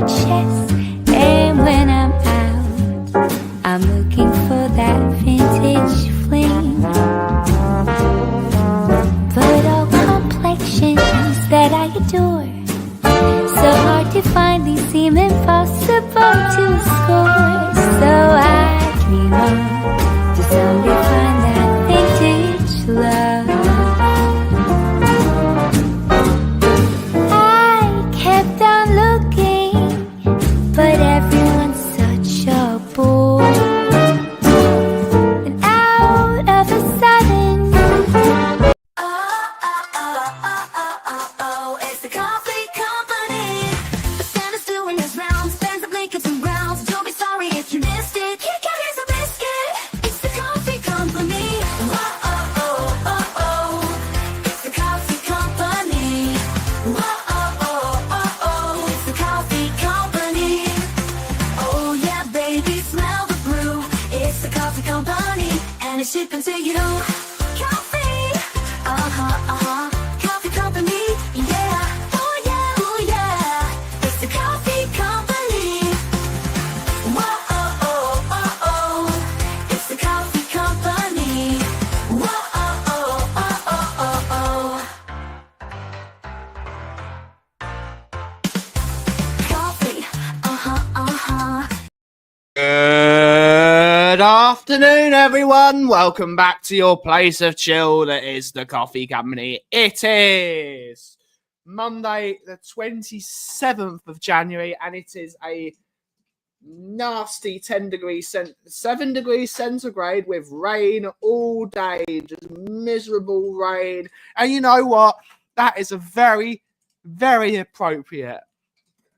chest. And when I'm out, I'm looking for that vintage fling. But all complexions that I adore, so hard to find, these seem impossible to score. So I dream on to someday find that vintage love. I kept on looking, but everyone's such a bore. And out of a sudden, it's the Kauffie Company. The Santa's doing his rounds, fans of Lincolns and Browns. Don't be sorry if you missed it. Here comes a biscuit. It's the Kauffie Company. It's the Kauffie Company. It's the Kauffie Company. Oh yeah, baby, smell the brew. It's the Kauffie Company, and it's shipping to you. Coffee, Kauffie Company, yeah, oh yeah, it's the Kauffie Company. It's the Kauffie Company. Coffee, Good afternoon, everyone. Welcome back to your place of chill that is the Kauffie Company. It is Monday, the 27th of January, and it is a nasty 7 degrees centigrade with rain all day, just miserable rain. And you know what? That is a very, very appropriate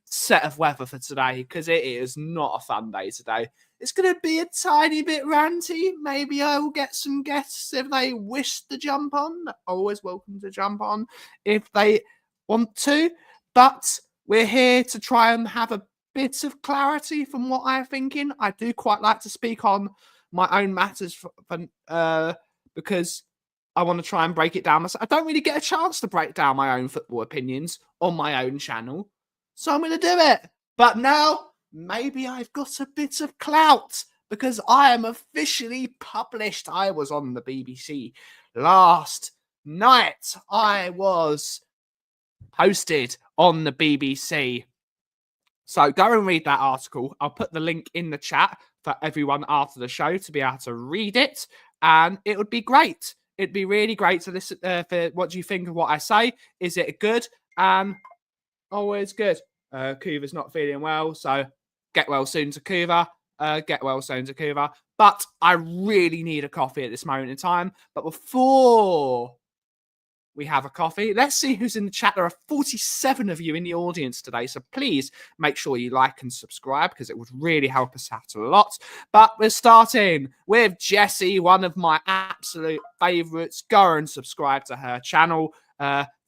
set of weather for today, because it is not a fun day today. It's going to be a tiny bit ranty. Maybe I will get some guests if they wish to jump on. Always welcome to jump on if they want to. But we're here to try and have a bit of clarity from what I'm thinking. I do quite like to speak on my own matters because I want to try and break it down. I don't really get a chance to break down my own football opinions on my own channel. So I'm going to do it. But now, maybe I've got a bit of clout because I am officially published. I was on the BBC last night. I was posted on the BBC. So go and read that article. I'll put the link in the chat for everyone after the show to be able to read it. And it would be great. It'd be really great to listen for what do you think of what I say. Is it good? Always good. Kuva's not feeling well, so get well soon to Kuva. But I really need a coffee at this moment in time. But before we have a coffee, let's see who's in the chat. There are 47 of you in the audience today, so please make sure you like and subscribe because it would really help us out a lot. But we're starting with Jessie, one of my absolute favourites. Go and subscribe to her channel.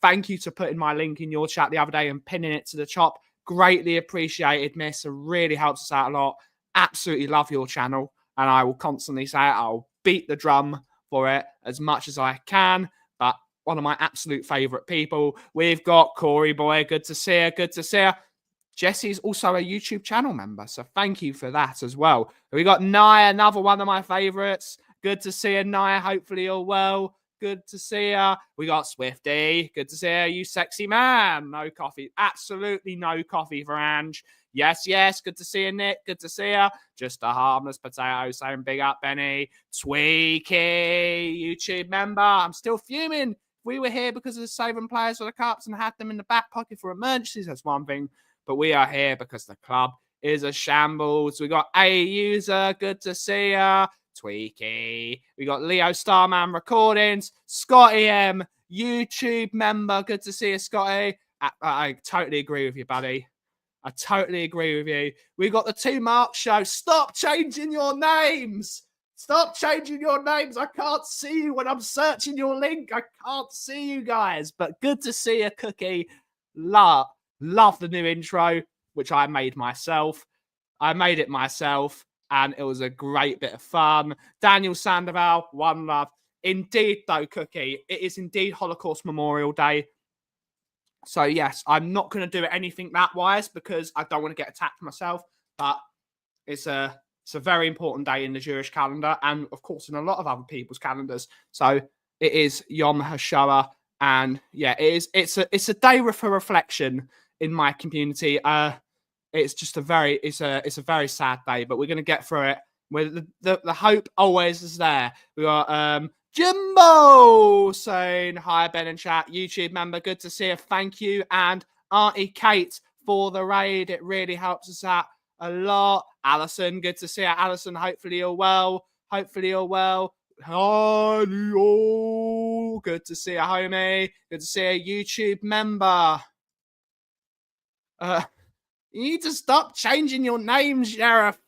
Thank you to putting my link in your chat the other day and pinning it to the top. Greatly appreciated, miss. It really helps us out a lot. Absolutely love your channel. And I will constantly say it. I'll beat the drum for it as much as I can. But one of my absolute favourite people. We've got Corey Boy. Good to see her. Good to see her. Jessie's also a YouTube channel member. So thank you for that as well. We got Naya, another one of my favourites. Good to see her, Naya. Hopefully you're well. Good to see her. We got Swifty. Good to see her, you sexy man. No coffee. Absolutely no coffee for Ange. Yes. Good to see you, Nick. Good to see her. Just a harmless potato saying big up, Benny. Tweaky, YouTube member. I'm still fuming. We were here because of the saving players for the Cups and had them in the back pocket for emergencies. That's one thing. But we are here because the club is a shambles. We got A user. Good to see her. Tweaky. We got Leo Starman Recordings. Scotty M, YouTube member. Good to see you, Scotty. I totally agree with you, buddy. I totally agree with you. We got the Two Mark Show. Stop changing your names. Stop changing your names. I can't see you when I'm searching your link. I can't see you guys. But good to see you, Cookie. Love the new intro, which I made myself. And it was a great bit of fun. Daniel Sandoval, one love. Indeed, though, Cookie, it is indeed Holocaust Memorial Day. So yes, I'm not going to do anything that wise because I don't want to get attacked myself. But it's a very important day in the Jewish calendar, and of course in a lot of other people's calendars. So it is Yom HaShoah, and yeah, it's a day for reflection in my community. It's just a very very sad day, but we're going to get through it. With the hope always is there. We got Jimbo saying hi, Ben and chat, YouTube member, good to see you, thank you, and Auntie Kate for the raid. It really helps us out a lot. Alison, good to see you, Alison. Hopefully you're well. Hopefully you're well. Hi, Leo. Good to see you, homie. Good to see a YouTube member. You need to stop changing your name, Sheriff.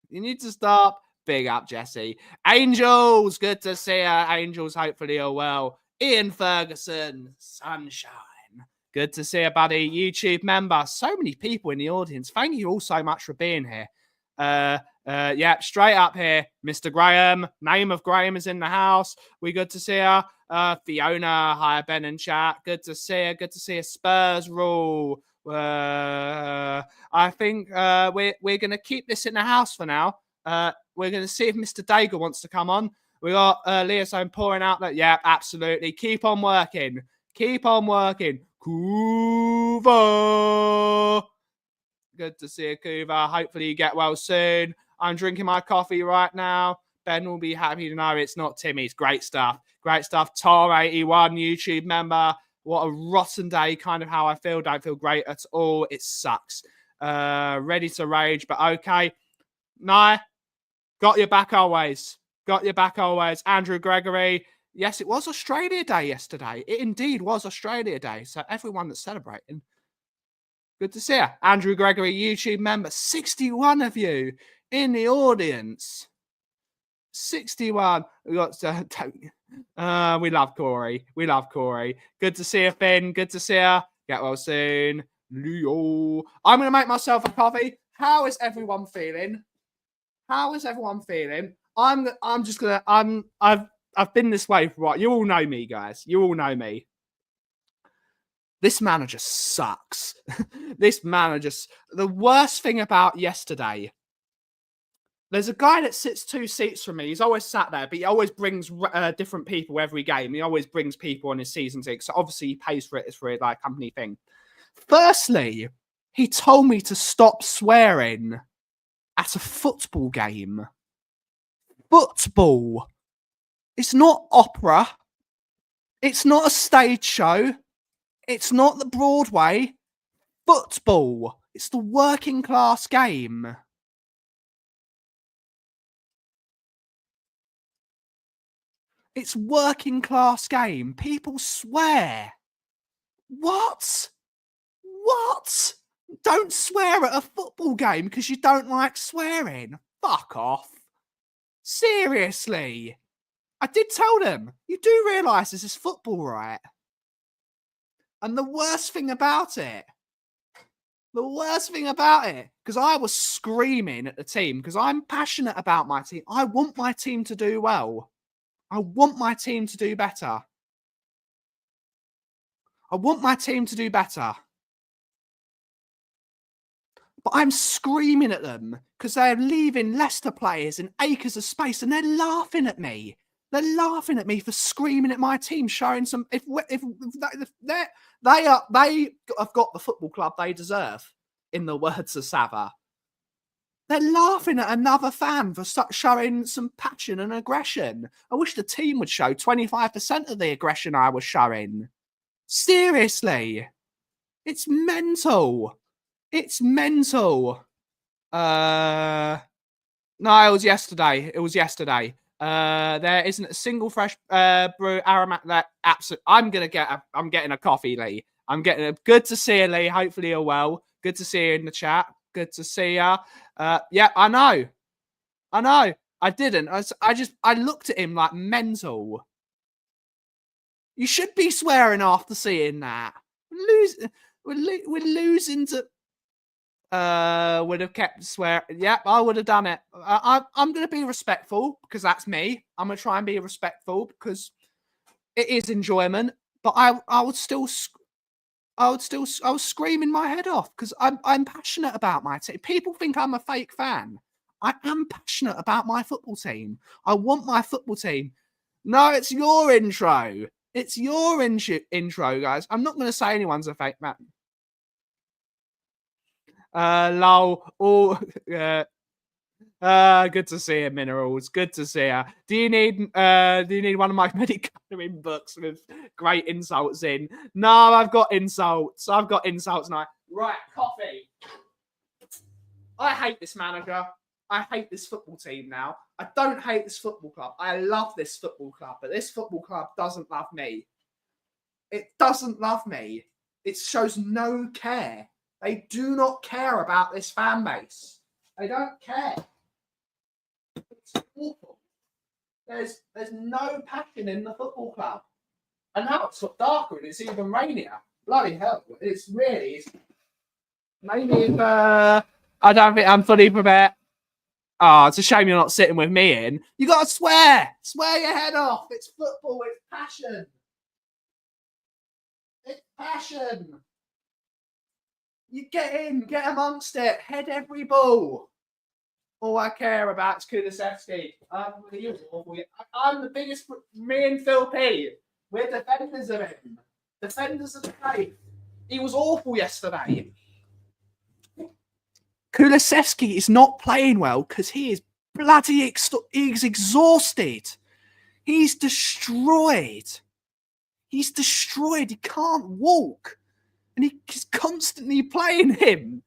You need to stop. Big up, Jesse. Angels, good to see you. Angels, hopefully you're well. Ian Ferguson, sunshine. Good to see you, buddy. YouTube member. So many people in the audience. Thank you all so much for being here. Yeah, straight up here. Mr. Graham. Name of Graham is in the house. We good to see you. Fiona, hi, Ben and chat. Good to see you. Good to see you. Spurs rule. I think we're going to keep this in the house for now. We're going to see if Mr. Daigle wants to come on. We got Leoson pouring out that. Yeah, absolutely. Keep on working. Keep on working. Kuva. Good to see you, Kuva. Hopefully you get well soon. I'm drinking my coffee right now. Ben will be happy to know it's not Timmy's. Great stuff. Great stuff. Tor81, YouTube member. What a rotten day, kind of how I feel. Don't feel great at all. It sucks. Ready to rage, but okay. Nah, got your back always. Got your back always. Andrew Gregory. Yes, it was Australia Day yesterday. It indeed was Australia Day. So everyone that's celebrating, good to see you. Andrew Gregory, YouTube member. 61 of you in the audience. 61. We got we love Corey. We love Corey. Good to see you, Finn. Good to see you. Get well soon. Leo. I'm gonna make myself a coffee. How is everyone feeling? How is everyone feeling? I've been this way for what? You all know me, guys. You all know me. This manager sucks. This manager. The worst thing about yesterday. There's a guy that sits 2 seats from me. He's always sat there, but he always brings different people every game. He always brings people on his season ticket. So obviously he pays for it. It's for a like company thing. Firstly, he told me to stop swearing at a football game. Football. It's not opera. It's not a stage show. It's not the Broadway. Football. It's the working class game. It's working class game. People swear. What? What? Don't swear at a football game because you don't like swearing. Fuck off. Seriously. I did tell them, you do realise this is football, right? And the worst thing about it, because I was screaming at the team, because I'm passionate about my team. I want my team to do well. I want my team to do better. I want my team to do better. But I'm screaming at them because they're leaving Leicester players in acres of space and they're laughing at me. They're laughing at me for screaming at my team, showing some. If they have got the football club they deserve, in the words of Sava. They're laughing at another fan for showing some passion and aggression. I wish the team would show 25% of the aggression I was showing. Seriously. It's mental. It's mental. No, it was yesterday. There isn't a single fresh brew aromatic that absolutely. I'm getting a coffee, Lee. Good to see you, Lee. Hopefully you're well. Good to see you in the chat. Good to see you. Yeah, I know. I didn't. I looked at him like mental. You should be swearing after seeing that. We're losing to. Would have kept swearing. Yep, I would have done it. I'm going to be respectful because that's me. I'm going to try and be respectful because it is enjoyment. But I would still. I was screaming my head off because I'm passionate about my team. People think I'm a fake fan. I am passionate about my football team. I want my football team. No, it's your intro. It's your intro, guys. I'm not going to say anyone's a fake fan. Lol. Oh, good to see you, Minerals. Good to see you. Do you need one of my many colouring books with great insults in? No, I've got insults. I've got insults now. Right, coffee. I hate this manager. I hate this football team now. I don't hate this football club. I love this football club, but this football club doesn't love me. It doesn't love me. It shows no care. They do not care about this fan base. They don't care. It's awful. There's no passion in the football club. And now it's got darker and it's even rainier. Bloody hell. It's really... Maybe if... I don't think I'm fully prepared. Oh, it's a shame you're not sitting with me in. You got to swear. Swear your head off. It's football. It's passion. It's passion. You get in. Get amongst it. Head every ball. All I care about is Kulusevski. I'm the biggest... Me and Phil P. We're defenders of him. Defenders of the faith. He was awful yesterday. Kulusevski is not playing well because he is bloody he's exhausted. He's destroyed. He's destroyed. He can't walk. And he's constantly playing him.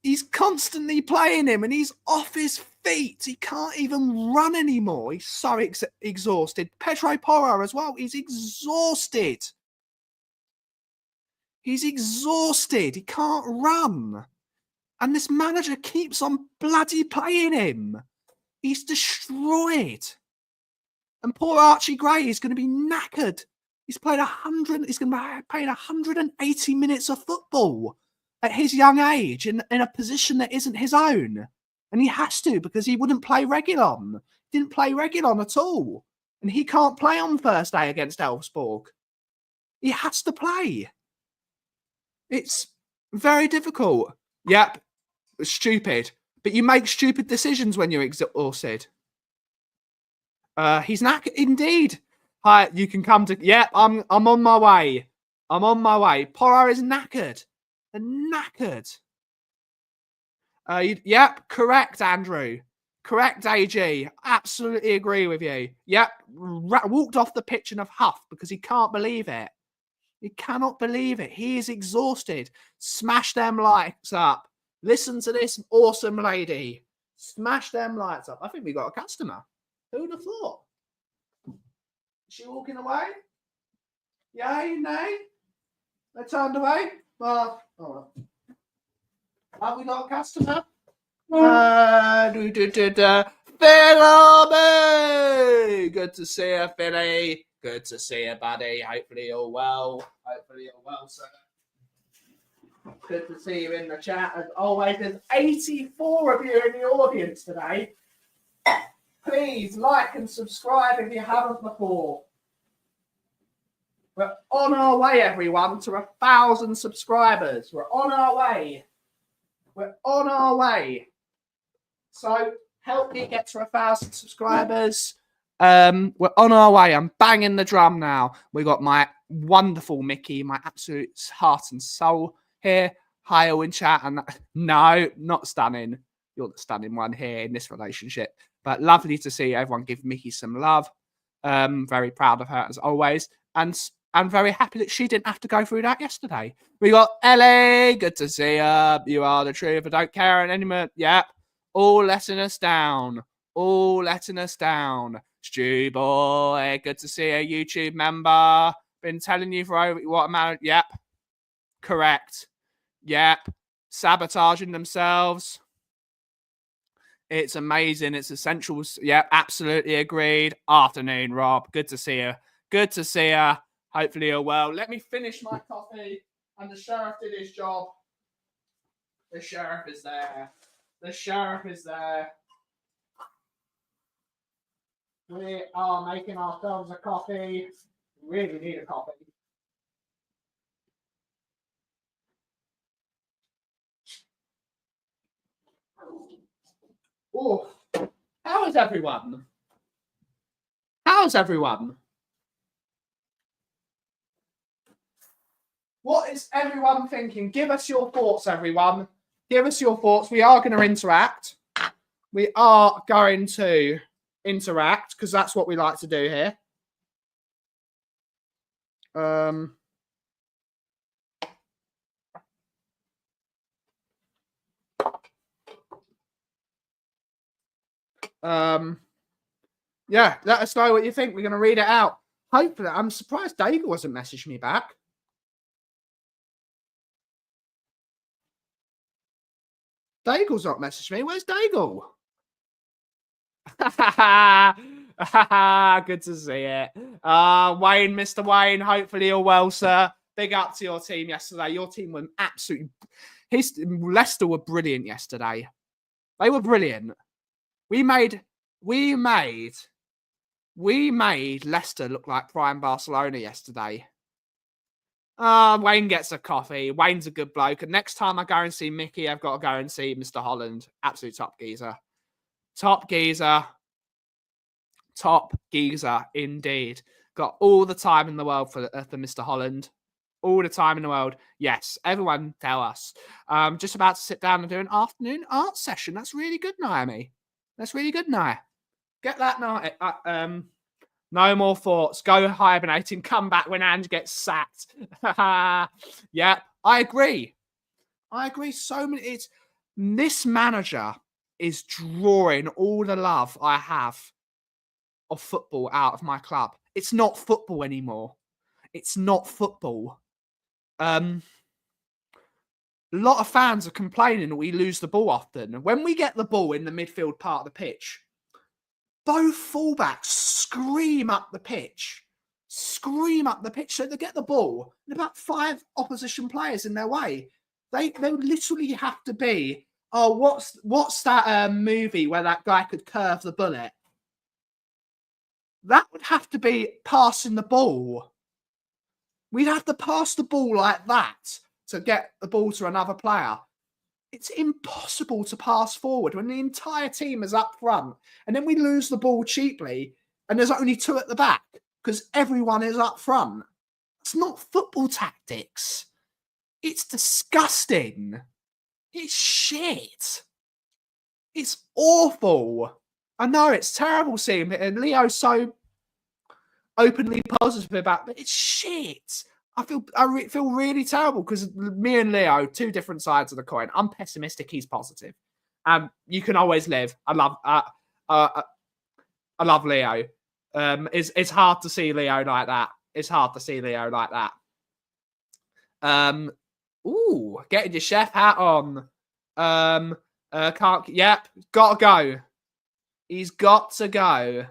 He's constantly playing him and he's off his feet. He can't even run anymore. He's so exhausted. Pedro Porro as well. He's exhausted. He's exhausted. He can't run. And this manager keeps on bloody playing him. He's destroyed. And poor Archie Gray is going to be knackered. He's played 100. He's going to be playing 180 minutes of football at his young age in a position that isn't his own. And he has to because he wouldn't play Reguilon. He didn't play Reguilon at all. And he can't play on Thursday against Elfsborg. He has to play. It's very difficult. Yep, stupid. But you make stupid decisions when you're exhausted. He's knackered. Indeed. Hi, you can come to... Yep, I'm on my way. I'm on my way. Porro is knackered. They're knackered. Yep, correct, Andrew. Correct, AG. Absolutely agree with you. Yep, walked off the pitch in a huff because he can't believe it. He cannot believe it. He is exhausted. Smash them lights up. Listen to this awesome lady. Smash them lights up. I think we got a customer. Who would have thought? Is she walking away? Yay, nay? They turned away? Well, oh. Have we got a customer? Philly! Good to see you, Philly. Good to see you, buddy. Hopefully you're well. Hopefully you're well, sir. Good to see you in the chat. As always, there's 84 of you in the audience today. Please like and subscribe if you haven't before. We're on our way, everyone, to 1,000 subscribers. We're on our way. We're on our way. So help me get to 1,000 subscribers. We're on our way. I'm banging the drum now. We got my wonderful Mickey, my absolute heart and soul here. Hi, all in chat. And no, not stunning. You're the stunning one here in this relationship. But lovely to see everyone give Mickey some love. Very proud of her as always. And I'm very happy that she didn't have to go through that yesterday. We got Ellie. Good to see you. You are the truth. I don't care anymore. Yep. All letting us down. All letting us down. Stu boy. Good to see a YouTube member. Been telling you for over what amount. Yep. Correct. Yep. Sabotaging themselves. It's amazing. It's essential. Yep. Absolutely agreed. Afternoon, Rob. Good to see you. Good to see you. Hopefully you're well. Let me finish my coffee. And the sheriff did his job. The sheriff is there. The sheriff is there. We are making ourselves a coffee. Really need a coffee. Oh, how is everyone? How's everyone? What is everyone thinking? Give us your thoughts, everyone. Give us your thoughts. We are going to interact. We are going to interact because that's what we like to do here. Yeah, let us know what you think. We're going to read it out. Hopefully, I'm surprised Daigle wasn't messaging me back. Daigle's not messaged me. Where's Daigle? Good to see it. Wayne, Mr. Wayne, hopefully you're well, sir. Big up to your team yesterday. Your team were absolutely... Leicester were brilliant yesterday. They were brilliant. We made Leicester look like prime Barcelona yesterday. Wayne gets a coffee. Wayne's a good bloke. And next time I go and see Mickey, I've got to go and see Mr. Holland. Absolute top geezer. Top geezer. Top geezer, indeed. Got all the time in the world for Mr. Holland. All the time in the world. Yes, everyone tell us. Just about to sit down and do an afternoon art session. That's really good, Naomi. That's really good, Naomi. Get that night. No more thoughts. Go hibernating. Come back when Ange gets sacked. Yeah, I agree. I agree. So many. This manager is drawing all the love I have of football out of my club. It's not football anymore. It's not football. A lot of fans are complaining that we lose the ball often. When we get the ball in the midfield part of the pitch, both fullbacks scream up the pitch. Scream up the pitch. So they get the ball and about 5 opposition players in their way. They literally have to be, what's that movie where that guy could curve the bullet? That would have to be passing the ball. We'd have to pass the ball like that to get the ball to another player. It's impossible to pass forward when the entire team is up front and then we lose the ball cheaply and there's only 2 at the back because everyone is up front. It's not football tactics. It's disgusting. It's shit. It's awful. I know it's terrible seeing it, and Leo's so openly positive about it, but it's shit. I feel really terrible because me and Leo, 2 different sides of the coin. I'm pessimistic, he's positive. You can always live. I love Leo. It's hard to see Leo like that. It's hard to see Leo like that. Ooh, getting your chef hat on. Yep, gotta go. He's got to go.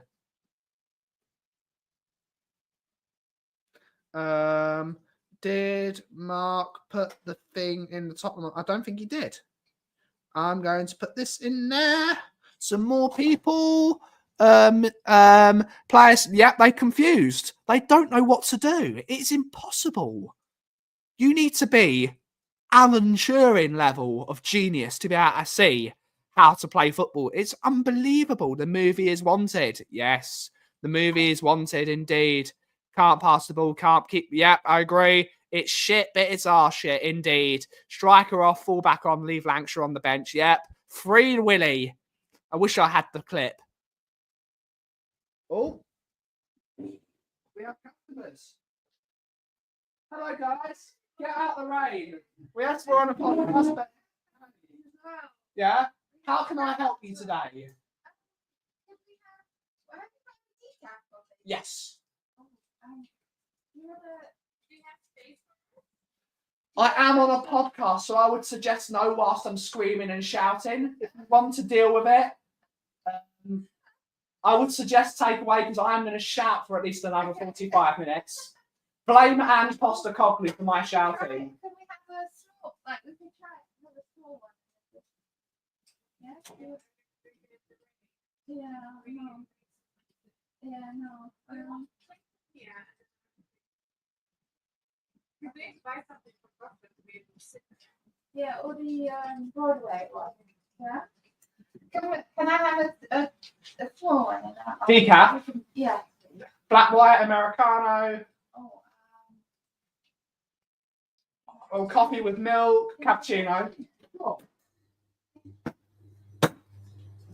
Did Mark put the thing in the top? I don't think he did. I'm going to put this in there. Some more people. Players. Yeah, they confused. They don't know what to do. It's impossible. You need to be Alan Turing level of genius to be able to see how to play football. It's unbelievable. The movie is wanted. Yes, the movie is wanted indeed. Can't pass the ball, can't keep... Yep, I agree. It's shit, but it's our shit, indeed. Striker off, fullback on, leave Lancashire on the bench. Yep. Free Willy. I wish I had the clip. Oh. We have customers. Hello, guys. Get out of the rain. We're on a podcast, but... Yeah? How can I help you today? Yes. I am on a podcast, so I would suggest no whilst I'm screaming and shouting. If you want to deal with it, I would suggest take away because I am going to shout for at least another 45 minutes. Blame Ange Postecoglou for my shouting. Can we have a small, we can try have a small one. Yeah, no. Yeah, no. Yeah. Yeah, or the Broadway one. Yeah. Can I have a small one? And Decaf? Yeah. Black, white, Americano. Or coffee with milk, cappuccino. Oh.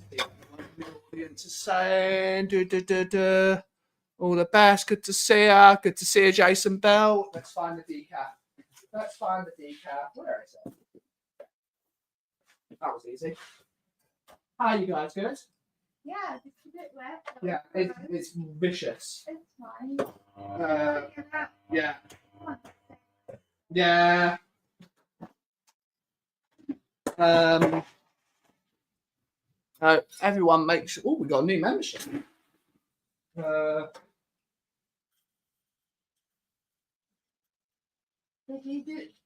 The audience is saying, all the best. Good to see her. Good to see her, Jason Bell. Let's find the decaf. Where is it? That was easy. How are you guys? Good? Yeah, it's a bit wet. Yeah, it's vicious. It's fine. Yeah. Yeah. Everyone makes sure. Oh, we got a new membership. Do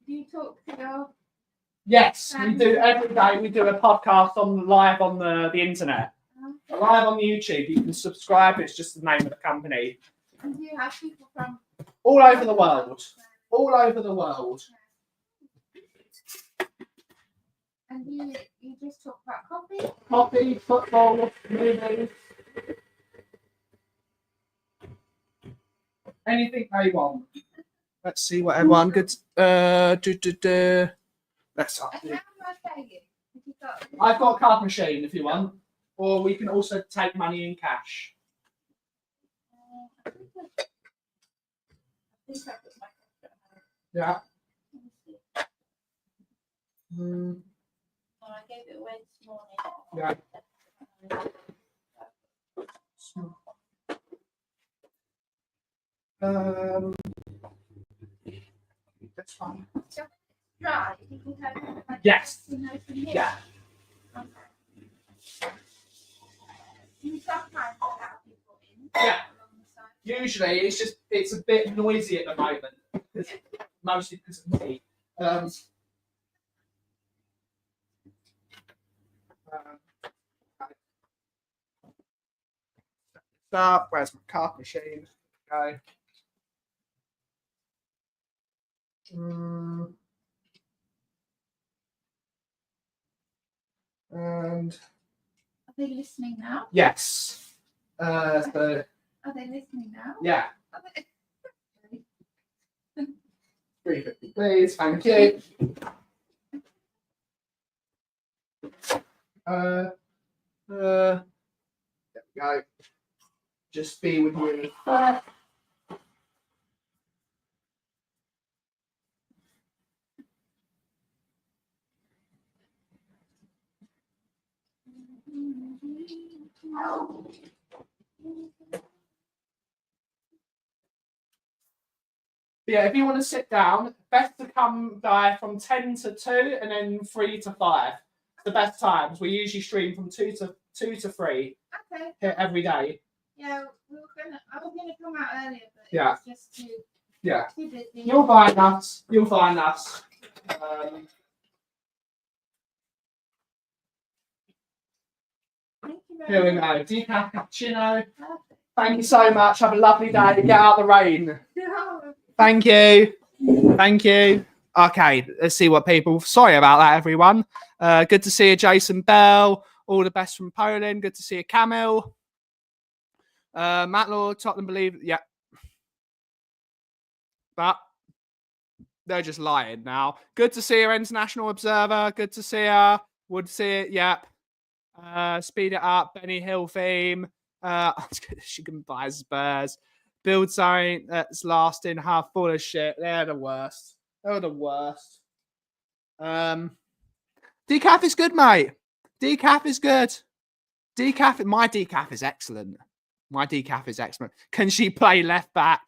you talk to your? Yes, we do every day. We do a podcast live on the internet, live on YouTube. You can subscribe. It's just the name of the company. And do you have people from all over the world? All over the world. And you just talk about coffee? Coffee, football, movies. Anything they want. Let's see what everyone gets. Let's How do I pay you? I've got a card machine if you want. Or we can also take money in cash. Yeah. Oh, I gave it away this morning. Yeah. That's fine. Right. Yes. Yeah. Okay. You sometimes allow people in. Yeah. Usually it's a bit noisy at the moment. Mostly because of me. Where's my card machine? Go. And are they listening now? Yes. So are they listening now? Yeah. 350, please. Thank you. There we go. Just be with you. Yeah, if you want to sit down, best to come by from 10 to 2 and then 3 to 5. The best times. We usually stream from 2 to 3. Okay. Here every day. Yeah, I was gonna come out earlier, but yeah. It's just too busy. You'll find us. Thank you Here very we much. go. Decaf cappuccino. Perfect. Thank you so much. Have a lovely day. Get out the rain. Thank you. Thank you. Okay, let's see what people. Sorry about that, everyone. Good to see you, Jason Bell. All the best from Poland. Good to see you, Camille. Matt Lord, Tottenham believe. Yeah. But they're just lying now. Good to see you, International Observer. Good to see her. Would see it. Yep. Speed it up. Benny Hill theme. She can buy Spurs. Build something that's lasting, half full of shit. They're the worst. They're the worst. Decaf is good, mate. Decaf is good. My decaf is excellent. My decaf is excellent. Can she play left back?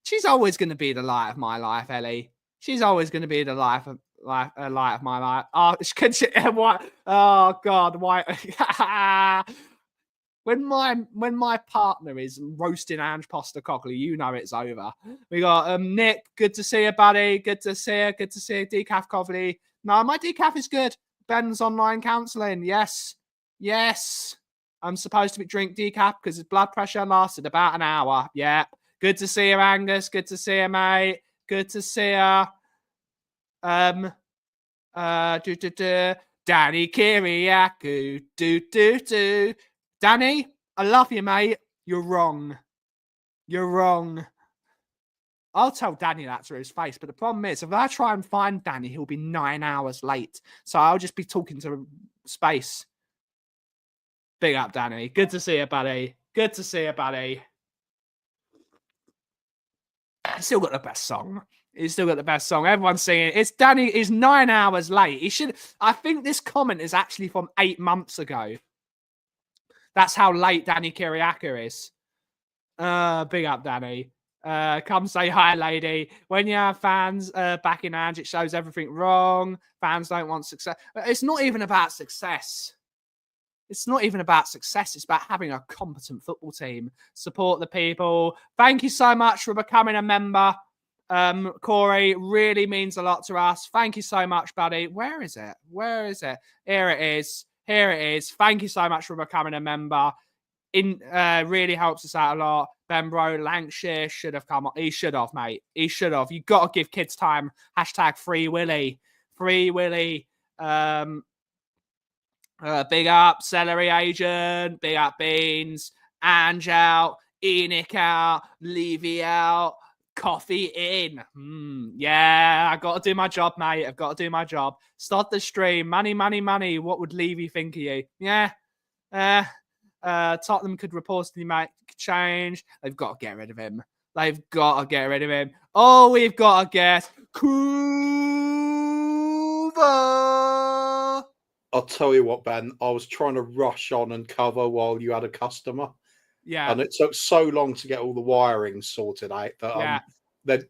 She's always going to be the light of my life, Ellie. She's always going to be the light of my life. Oh, can she? What? Oh God, why? When my partner is roasting Ange Postecoglou, you know it's over. We got Nick. Good to see you, buddy. Good to see you. Good to see you. Decaf coffee. No, my decaf is good. Ben's online counselling. Yes. I'm supposed to drink decaf because his blood pressure lasted about an hour. Yeah. Good to see you, Angus. Good to see you, mate. Good to see you. Danny Kiriakou. Danny, I love you, mate. You're wrong. You're wrong. I'll tell Danny that to his face, but the problem is, if I try and find Danny, he'll be 9 hours late. So I'll just be talking to space. Big up, Danny. Good to see you, buddy. Good to see you, buddy. He's still got the best song. He's still got the best song. Everyone's singing. It's Danny is 9 hours late. He should. I think this comment is actually from 8 months ago. That's how late Danny Kiriakou is. Big up, Danny. Come say hi, lady. When you have fans back in Ange, it shows everything wrong. Fans don't want success. It's not even about success. It's not even about success. It's about having a competent football team. Support the people. Thank you so much for becoming a member. Corey, really means a lot to us. Thank you so much, buddy. Where is it? Where is it? Here it is. Here it is. Thank you so much for becoming a member. Really helps us out a lot. Benbro Lancashire should have come on. He should have, mate. He should have. You got to give kids time. Hashtag Free Willy. Free Willy. Big up Celery Agent. Big up Beans. Ange out. Enoch out. Levy out. Coffee in. Yeah, I got to do my job, mate. I've got to do my job. Start the stream. Money, money, money. What would Levy think of you? Yeah. Tottenham could reportedly make change. They've got to get rid of him. They've got to get rid of him. Oh, we've got to get Kuva. I'll tell you what, Ben. I was trying to rush on and cover while you had a customer. Yeah. And it took so long to get all the wiring sorted out that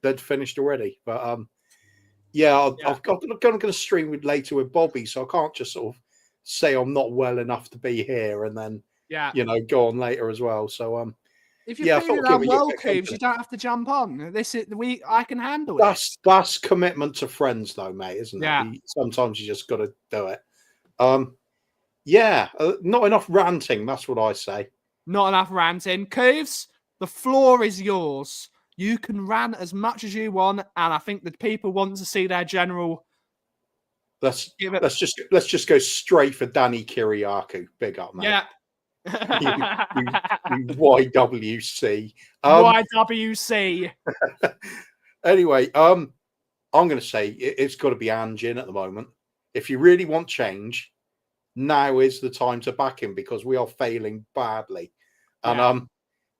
they'd finished already. But I'm going to stream later with Bobby, so I can't just sort of say I'm not well enough to be here and then go on later as well. So if you're feeling unwell, Cooves, you don't have to jump on. I can handle it. That's commitment to friends, though, mate, isn't it? Sometimes you just got to do it. Not enough ranting. That's what I say. Not enough ranting. Cooves, the floor is yours. You can rant as much as you want, and I think that people want to see their general. Let's just go straight for Danny Kiriakou. Big up, mate. Yeah. you YWC. YWC. Anyway, I'm going to say it's got to be Ange in at the moment. If you really want change, now is the time to back him because we are failing badly. And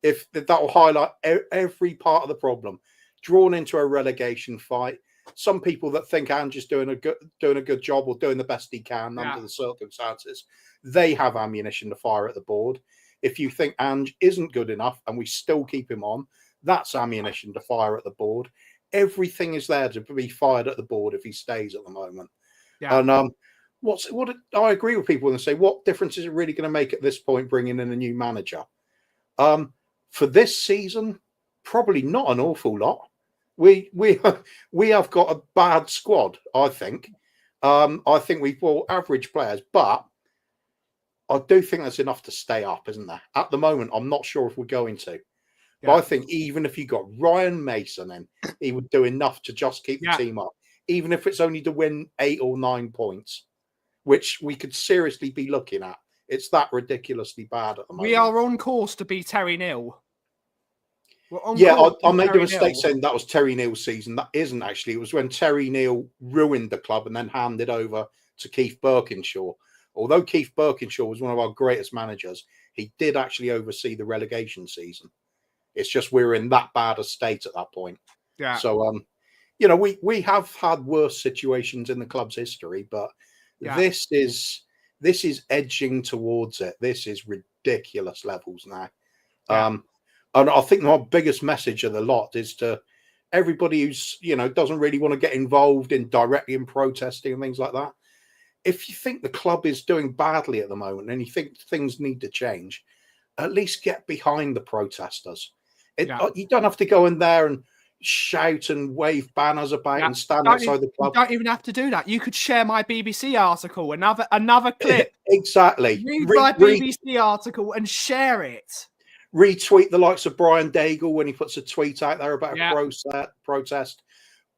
if that will highlight every part of the problem, drawn into a relegation fight. Some people that think Ange is doing a good job or doing the best he can under the circumstances, they have ammunition to fire at the board. If you think Ange isn't good enough and we still keep him on, that's ammunition to fire at the board. Everything is there to be fired at the board if he stays at the moment. Yeah. And I agree with people and say, what difference is it really going to make at this point bringing in a new manager? For this season, probably not an awful lot. We have got a bad squad, I think. I think we've bought average players, but I do think that's enough to stay up, isn't there? At the moment, I'm not sure if we're going to. Yeah. But I think even if you got Ryan Mason in, he would do enough to just keep the team up, even if it's only to win 8 or 9 points, which we could seriously be looking at. It's that ridiculously bad at the moment. We are on course to be Terry Neill. I made a mistake saying that was Terry Neal's season. That isn't actually. It was when Terry Neill ruined the club and then handed over to Keith Birkinshaw. Although Keith Birkinshaw was one of our greatest managers, he did actually oversee the relegation season. It's just we were in that bad a state at that point. Yeah. So, we have had worse situations in the club's history, but this is edging towards it. This is ridiculous levels now. Yeah. And I think my biggest message of the lot is to everybody who's, doesn't really want to get involved directly in protesting and things like that. If you think the club is doing badly at the moment and you think things need to change, at least get behind the protesters. You don't have to go in there and shout and wave banners about and stand outside the club. You don't even have to do that. You could share my BBC article, another clip. Exactly. Read my BBC article and share it. Retweet the likes of Brian Daigle when he puts a tweet out there about a protest.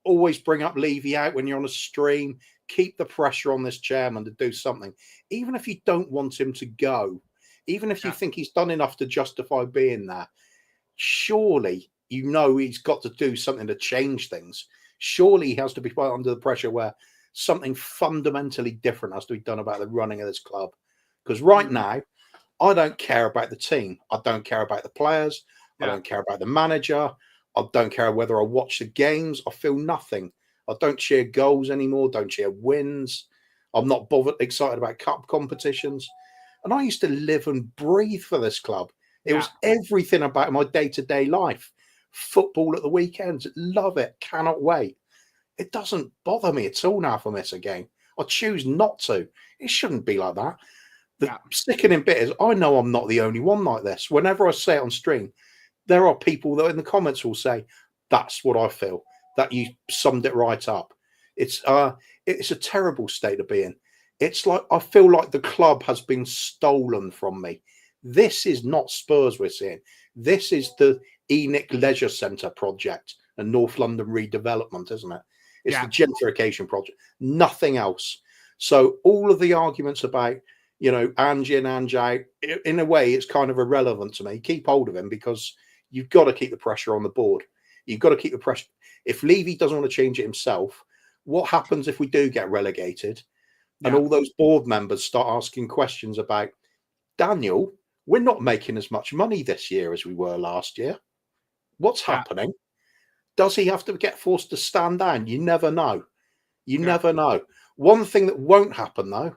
always bring up Levy out when you're on a stream. Keep the pressure on this chairman to do something, even if you don't want him to go, even if you think he's done enough to justify being there. Surely he's got to do something to change things. Surely he has to be put under the pressure where something fundamentally different has to be done about the running of this club. Because right now, I don't care about the team. I don't care about the players. I don't care about the manager. I don't care whether I watch the games. I feel nothing. I don't cheer goals anymore. Don't cheer wins. I'm not bothered, excited about cup competitions. And I used to live and breathe for this club. It was everything about my day-to-day life. Football at the weekends. Love it. Cannot wait. It doesn't bother me at all now if I miss a game. I choose not to. It shouldn't be like that. The sickening bit is I know I'm not the only one like this. Whenever I say it on stream, there are people that in the comments will say, that's what I feel. That you summed it right up. It's a terrible state to be in. It's like I feel like the club has been stolen from me. This is not Spurs we're seeing. This is the Enoch Leisure Centre project and North London redevelopment, isn't it? It's the gentrification project, nothing else. So all of the arguments about, Ange in, Ange out, in a way, it's kind of irrelevant to me. Keep hold of him because you've got to keep the pressure on the board. You've got to keep the pressure. If Levy doesn't want to change it himself, what happens if we do get relegated and all those board members start asking questions about, Daniel, we're not making as much money this year as we were last year. What's happening? Does he have to get forced to stand down? You never know. You never know. One thing that won't happen, though,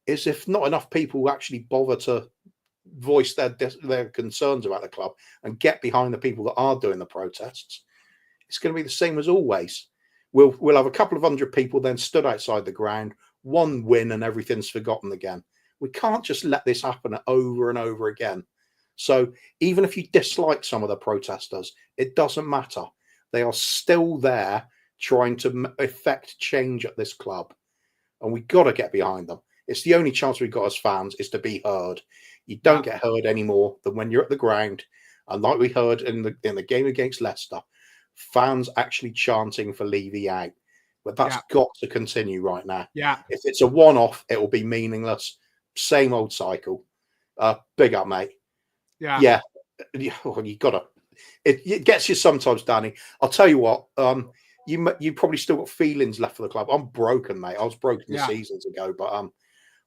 is if not enough people actually bother to voice their concerns about the club and get behind the people that are doing the protests, it's going to be the same as always. We'll have a couple of hundred people then stood outside the ground, one win and everything's forgotten again. We can't just let this happen over and over again. So even if you dislike some of the protesters, it doesn't matter. They are still there trying to effect change at this club. And we've got to get behind them. It's the only chance we've got as fans is to be heard. You don't get heard any more than when you're at the ground. And like we heard in the game against Leicester, fans actually chanting for Levy out. But that's got to continue right now. If it's a one-off, it will be meaningless. Same old cycle. Big up, mate. You got to. It gets you sometimes, Danny. I'll tell you what. You probably still got feelings left for the club. I'm broken, mate. I was broken seasons ago, but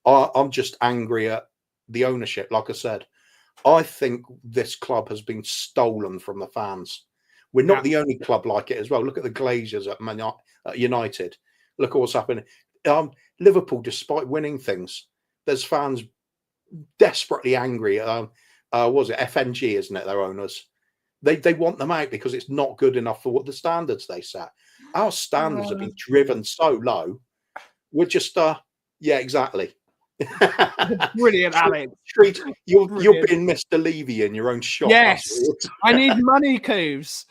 I'm just angry at the ownership. Like I said, I think this club has been stolen from the fans. We're not the only club like it as well. Look at the Glazers at United. Look at what's happening. Liverpool, despite winning things, there's fans desperately angry. Was it FNG, isn't it, their owners? They want them out because it's not good enough for what the standards they set. Our standards have been driven so low. We're just, exactly. Brilliant, Alex. You're being Mr. Levy in your own shop. Yes, I need money, Coos.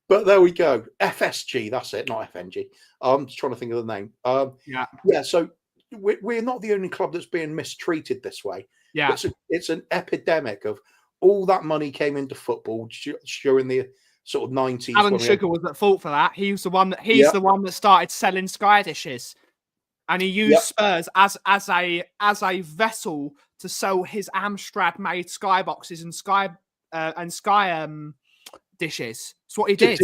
But there we go. FSG, that's it, not FNG. I'm just trying to think of the name. So we're not the only club that's being mistreated this way. It's an epidemic of all that money came into football during the sort of 90s. Alan Sugar was at fault for that. He was the one that the one that started selling Sky dishes, and he used Spurs as a vessel to sell his Amstrad made Sky boxes and Sky dishes. That's what he did.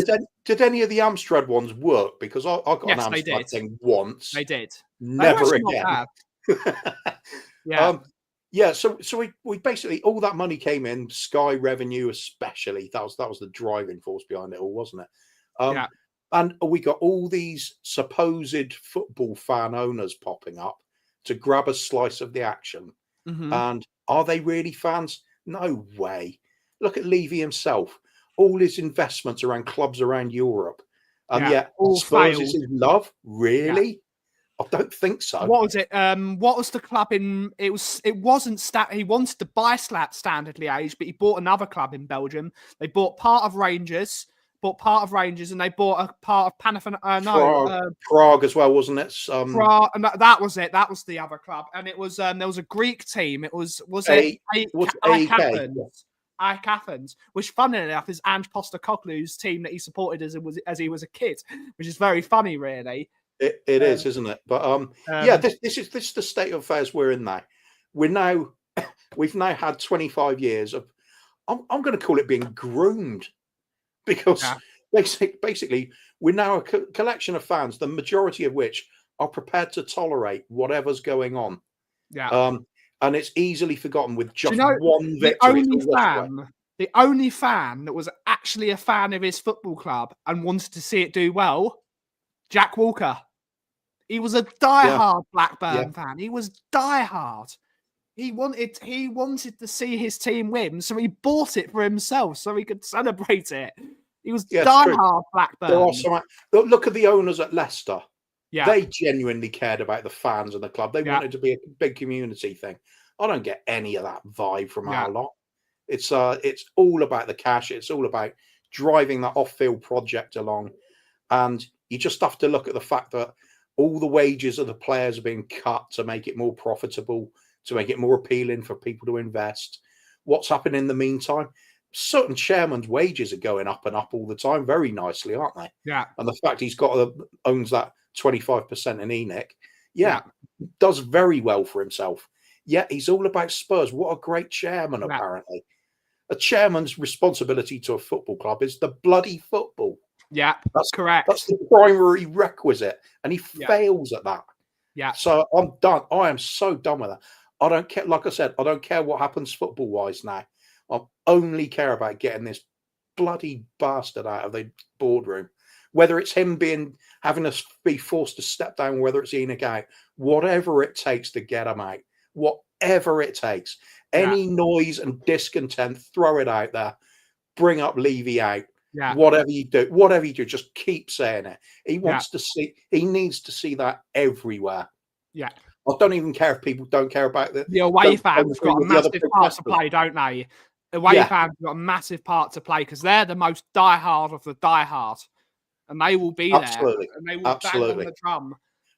Did any of the Amstrad ones work? Because I got an Amstrad thing once. They did. Never again. So we basically, all that money came in, Sky revenue especially. That was the driving force behind it all, wasn't it? And we got all these supposed football fan owners popping up to grab a slice of the action. And are they really fans? No way. Look at Levy himself. All his investments around clubs around Europe. And yet Spurs is his love? Really? I don't think so. What was it? What was the club in? It wasn't he wanted to buy Standard Liège, but he bought another club in Belgium. They bought part of Rangers, and they bought a part of Prague as well, wasn't it? Prague, and that was it. That was the other club, and it was there was a Greek team. It was AEK? AEK Athens, which, funnily enough, is Ange Postecoglou's team that he supported as he was a kid, which is very funny, really. It is, isn't it? But yeah, this is the state of affairs we're in now. We've now had 25 years of, I'm going to call it being groomed, because basically we're now a collection of fans, the majority of which are prepared to tolerate whatever's going on. Yeah. And it's easily forgotten with just one victory. The only fan that was actually a fan of his football club and wanted to see it do well, Jack Walker. He was a diehard Blackburn fan. He was diehard. He wanted to see his team win, so he bought it for himself so he could celebrate it. He was diehard Blackburn. There are some. Look at the owners at Leicester. Yeah. They genuinely cared about the fans and the club. They wanted to be a big community thing. I don't get any of that vibe from our lot. It's all about the cash. It's all about driving that off-field project along. And you just have to look at the fact that all the wages of the players are being cut to make it more profitable, to make it more appealing for people to invest. What's happened in the meantime? Certain chairman's wages are going up and up all the time, very nicely, aren't they? Yeah. And the fact he's owns that 25% in ENIC, does very well for himself. Yeah, he's all about Spurs. What a great chairman, apparently. A chairman's responsibility to a football club is the bloody football. Yeah, that's correct. That's the primary requisite, and he fails at that. Yeah. So I'm done. I am so done with that. I don't care. Like I said, I don't care what happens football-wise now. I only care about getting this bloody bastard out of the boardroom. Whether it's him having us be forced to step down, whether it's ENIC out, whatever it takes to get him out, whatever it takes. Any noise and discontent, throw it out there. Bring up Levy out. Yeah. Whatever you do, just keep saying it. He wants to see. He needs to see that everywhere. Yeah. I don't even care if people don't care about the away fans. Got a massive part to play, don't they? Away fans got a massive part to play because they're the most diehard of the diehard. And they will be there. And they will bang on the drum.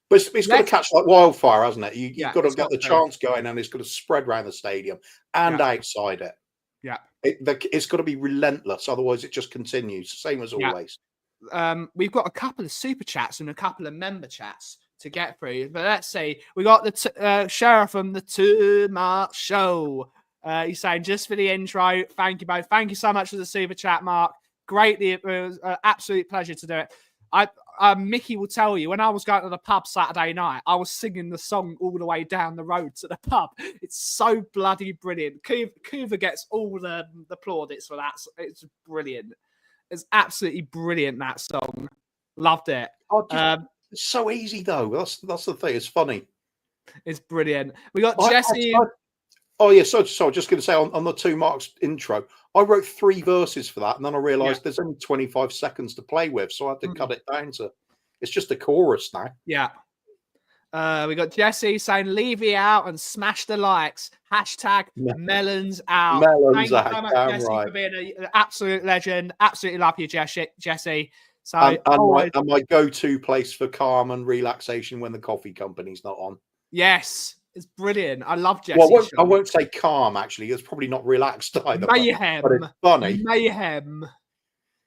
But it's got to catch like wildfire, hasn't it? You've got to get the chance going, and it's got to spread around the stadium and outside it. Yeah. It's got to be relentless. Otherwise, it just continues. Same as always. We've got a couple of super chats and a couple of member chats to get through. But let's see. We got the Sheriff from the Too Mark Show. He's saying, just for the intro, thank you both. Thank you so much for the super chat, Mark. Greatly, it was an absolute pleasure to do it. Mickey will tell you, when I was going to the pub Saturday night, I was singing the song all the way down the road to the pub. It's so bloody brilliant. Kuva gets all the plaudits for that. It's brilliant. It's absolutely brilliant, that song. Loved it. It's so easy, though. That's the thing. It's funny. It's brilliant. We got Jesse. Oh, yeah. So just going to say on the Two Marks intro, I wrote 3 verses for that, and then I realised there's only 25 seconds to play with, so I had to cut it down to it's just a chorus now. Yeah. We got Jesse saying, Levy out and smash the likes. Hashtag melons out. Melons out. Thank you so much, Jesse, for being an absolute legend. Absolutely love you, Jesse. So, and my go-to place for calm and relaxation when the Kauffie Company's not on. Yes. It's brilliant. I love Jesse. Well, I won't say calm, actually. It's probably not relaxed either. Mayhem. But it's funny. Mayhem.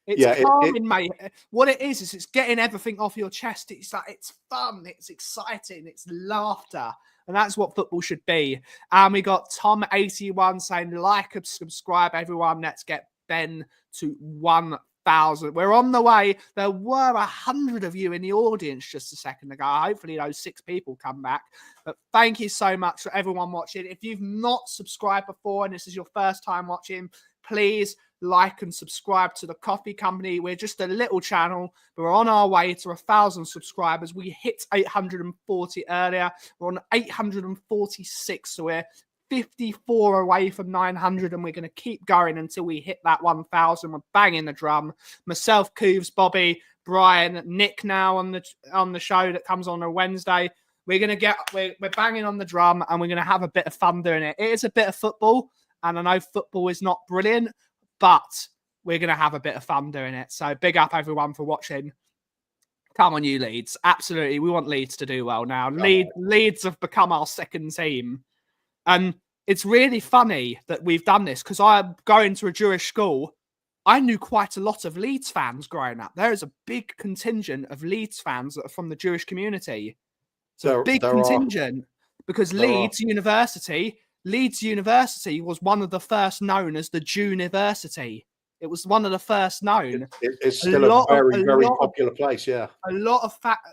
It's calm in mayhem. What it is it's getting everything off your chest. It's like, it's fun. It's exciting. It's laughter. And that's what football should be. And we got Tom81 saying, like and subscribe, everyone. Let's get Ben to 1,000. We're on the way. There were 100 of you in the audience just a second ago. Hopefully those 6 people come back. But thank you so much for everyone watching. If you've not subscribed before and this is your first time watching, please like and subscribe to the Kauffie Company. We're just a little channel, but we're on our way to 1,000 subscribers. We hit 840 earlier. We're on 846, so we're 54 away from 900, and we're going to keep going until we hit that 1,000. We're banging the drum. Myself, Cooves, Bobby, Brian, Nick now on the show that comes on a Wednesday. We're banging on the drum, and we're going to have a bit of fun doing it. It is a bit of football, and I know football is not brilliant, but we're going to have a bit of fun doing it. So big up everyone for watching. Come on, you Leeds. Absolutely. We want Leeds to do well now. Leeds have become our second team. And it's really funny that we've done this because I'm going to a Jewish school. I knew quite a lot of Leeds fans growing up. There is a big contingent of Leeds fans that are from the Jewish community. It's a big contingent because Leeds University was one of the first known as the Juniversity. It was one of the first known. It's still a very popular place. Yeah, a lot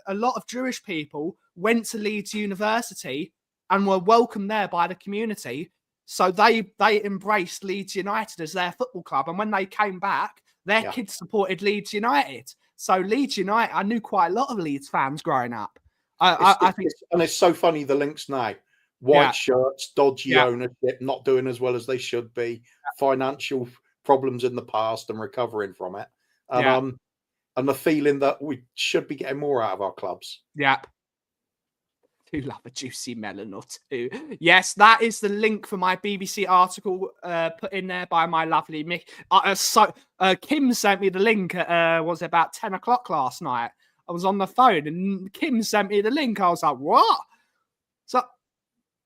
of Jewish people went to Leeds University and were welcomed there by the community. So they embraced Leeds United as their football club. And when they came back, their kids supported Leeds United. So Leeds United, I knew quite a lot of Leeds fans growing up. I think, and it's so funny, the links now. White shirts, dodgy ownership, not doing as well as they should be, financial problems in the past and recovering from it. And the feeling that we should be getting more out of our clubs. Yeah. Do love a juicy melon or two. Yes, that is the link for my BBC article put in there by my lovely Mick. Kim sent me the link at was it about 10 o'clock last night. I was on the phone and Kim sent me the link. I was like, what? So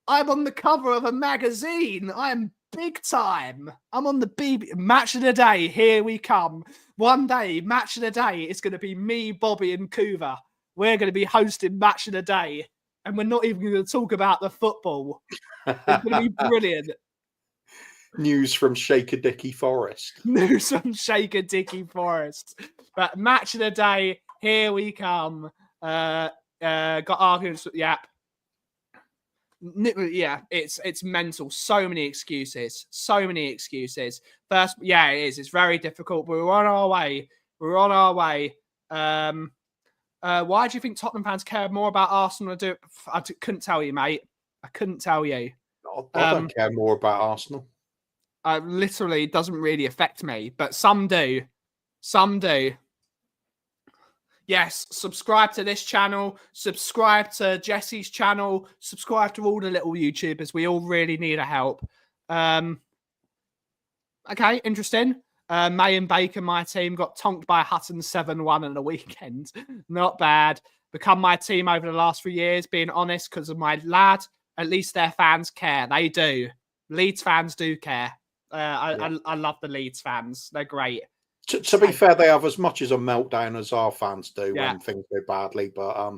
I'm on the cover of a magazine. I'm big time. I'm on the BBC Match of the Day. Here we come. One day, Match of the Day is going to be me, Bobby, and Kuva. We're going to be hosting Match of the Day. And we're not even going to talk about the football. It's going to be brilliant. News from Shaker Dicky Forest. News from Shaker Dicky Forest. But Match of the Day, here we come. Got arguments. Yeah, it's mental. So many excuses. First, it is. It's very difficult. But we're on our way. Why do you think Tottenham fans care more about Arsenal? I couldn't tell you, mate. I couldn't tell you. I don't care more about Arsenal. Literally, it doesn't really affect me, but some do. Some do. Yes, subscribe to this channel. Subscribe to Jesse's channel. Subscribe to all the little YouTubers. We all really need a help. Okay, interesting. May and Baker, my team, got tonked by Hutton 7-1 on the weekend. Not bad. Become my team over the last 3 years, being honest, because of my lad. At least their fans care. They do. Leeds fans do care. I love the Leeds fans. They're great. To be fair, they have as much as a meltdown as our fans do when things go badly. But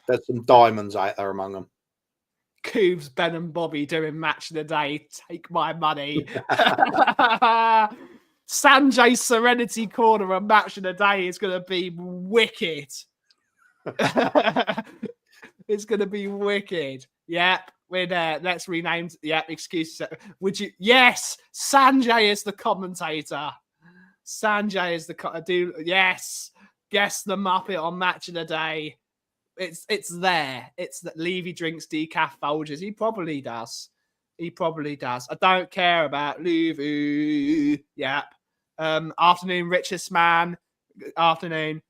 there's some diamonds out there among them. Coobs, Ben and Bobby doing Match of the Day. Take my money. Sanjay's Serenity Corner and Match of the Day is going to be wicked. It's going to be wicked. Yep, we're there. Let's rename. Yep, excuses. Would you? Yes, Sanjay is the commentator. Sanjay is the yes. Guess the Muppet on Match of the Day. It's there. It's that Levy drinks decaf Folgers. He probably does. I don't care about Levy. Yep. Afternoon, richest man. Afternoon.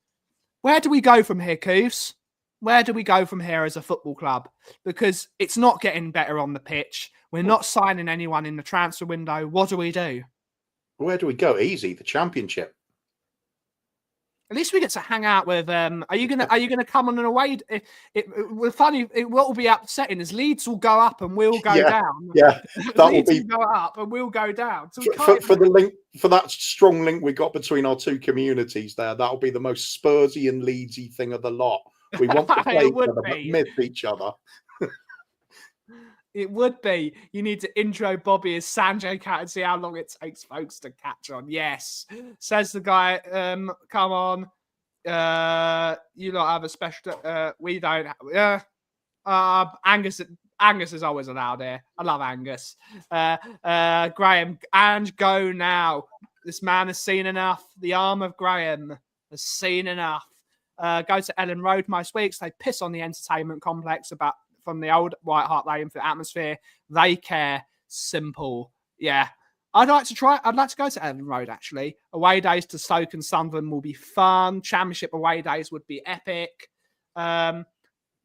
Where do we go from here, Koos? Where do we go from here as a football club? Because it's not getting better on the pitch. We're not signing anyone in the transfer window. What do we do? Where do we go? Easy, the Championship. At least we get to hang out with. Are you gonna come on an away? What will be upsetting is Leeds will go up and we'll go down. Yeah, that Leeds will be go up and we'll go down. So for the link, for that strong link we got between our two communities there. That'll be the most Spursy and Leedsy thing of the lot. We want to play each other, but miss each other. It would be. You need to intro Bobby as Sanjay Cat and see how long it takes folks to catch on. Yes. Says the guy, come on. You lot have a special... we don't. Angus is always allowed here. I love Angus. Graham, Ange, go now. This man has seen enough. The arm of Graham has seen enough. Go to Ellen Road most weeks. They piss on the entertainment complex from the old White Hart Lane for atmosphere. They care. Simple. Yeah. I'd like to go to Ellen Road, actually. Away days to Stoke and Sunderland will be fun. Championship away days would be epic. Go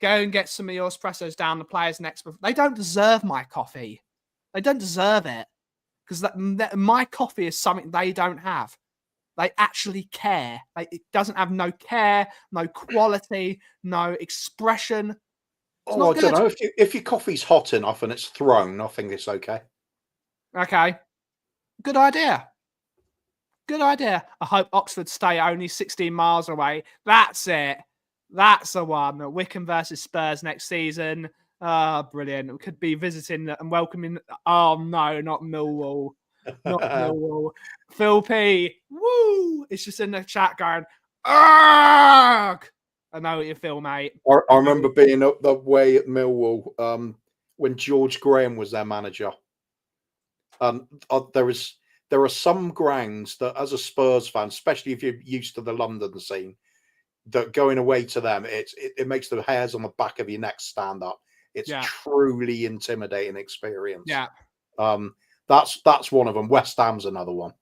and get some of your espressos down the players next. They don't deserve my coffee. They don't deserve it. Because my coffee is something they don't have. They actually care. It doesn't have no care, no quality, no expression. I don't know. If your coffee's hot enough and it's thrown, I think it's okay. Okay. Good idea. Good idea. I hope Oxford stay only 16 miles away. That's it. That's the one. Wickham versus Spurs next season. Ah, brilliant. We could be visiting and welcoming. Oh, no, not Millwall. Not Millwall. Phil P. Woo! It's just in the chat going, argh! I know what you feel, mate. I remember being up the way at Millwall when George Graham was their manager. There are some grounds that, as a Spurs fan, especially if you're used to the London scene, that going away to them, it makes the hairs on the back of your neck stand up. It's truly intimidating experience. Yeah. That's one of them. West Ham's another one.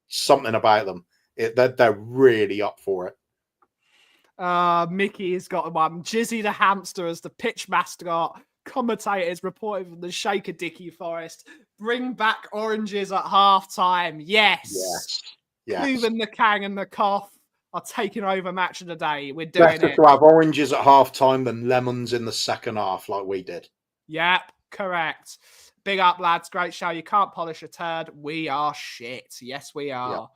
Something about them. They're really up for it. Mickey has got one. Jizzy the hamster as the pitch mascot. Commentators reported from the Shaker Dicky Forest. Bring back oranges at half time. Yes. Cleveland, the Kang, and the Cough are taking over match of the day. We're doing Better to have oranges at half time than lemons in the second half, like we did. Yep, correct. Big up, lads. Great show. You can't polish a turd. We are shit. Yes, we are.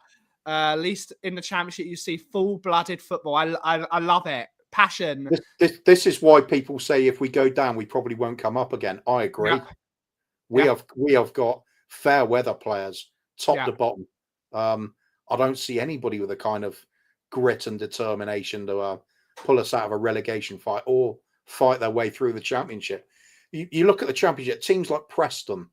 At least in the championship, you see full-blooded football. I love it. Passion. This is why people say if we go down, we probably won't come up again. I agree. Yep. We have got fair weather players, top to bottom. I don't see anybody with a kind of grit and determination to pull us out of a relegation fight or fight their way through the championship. You look at the championship, teams like Preston.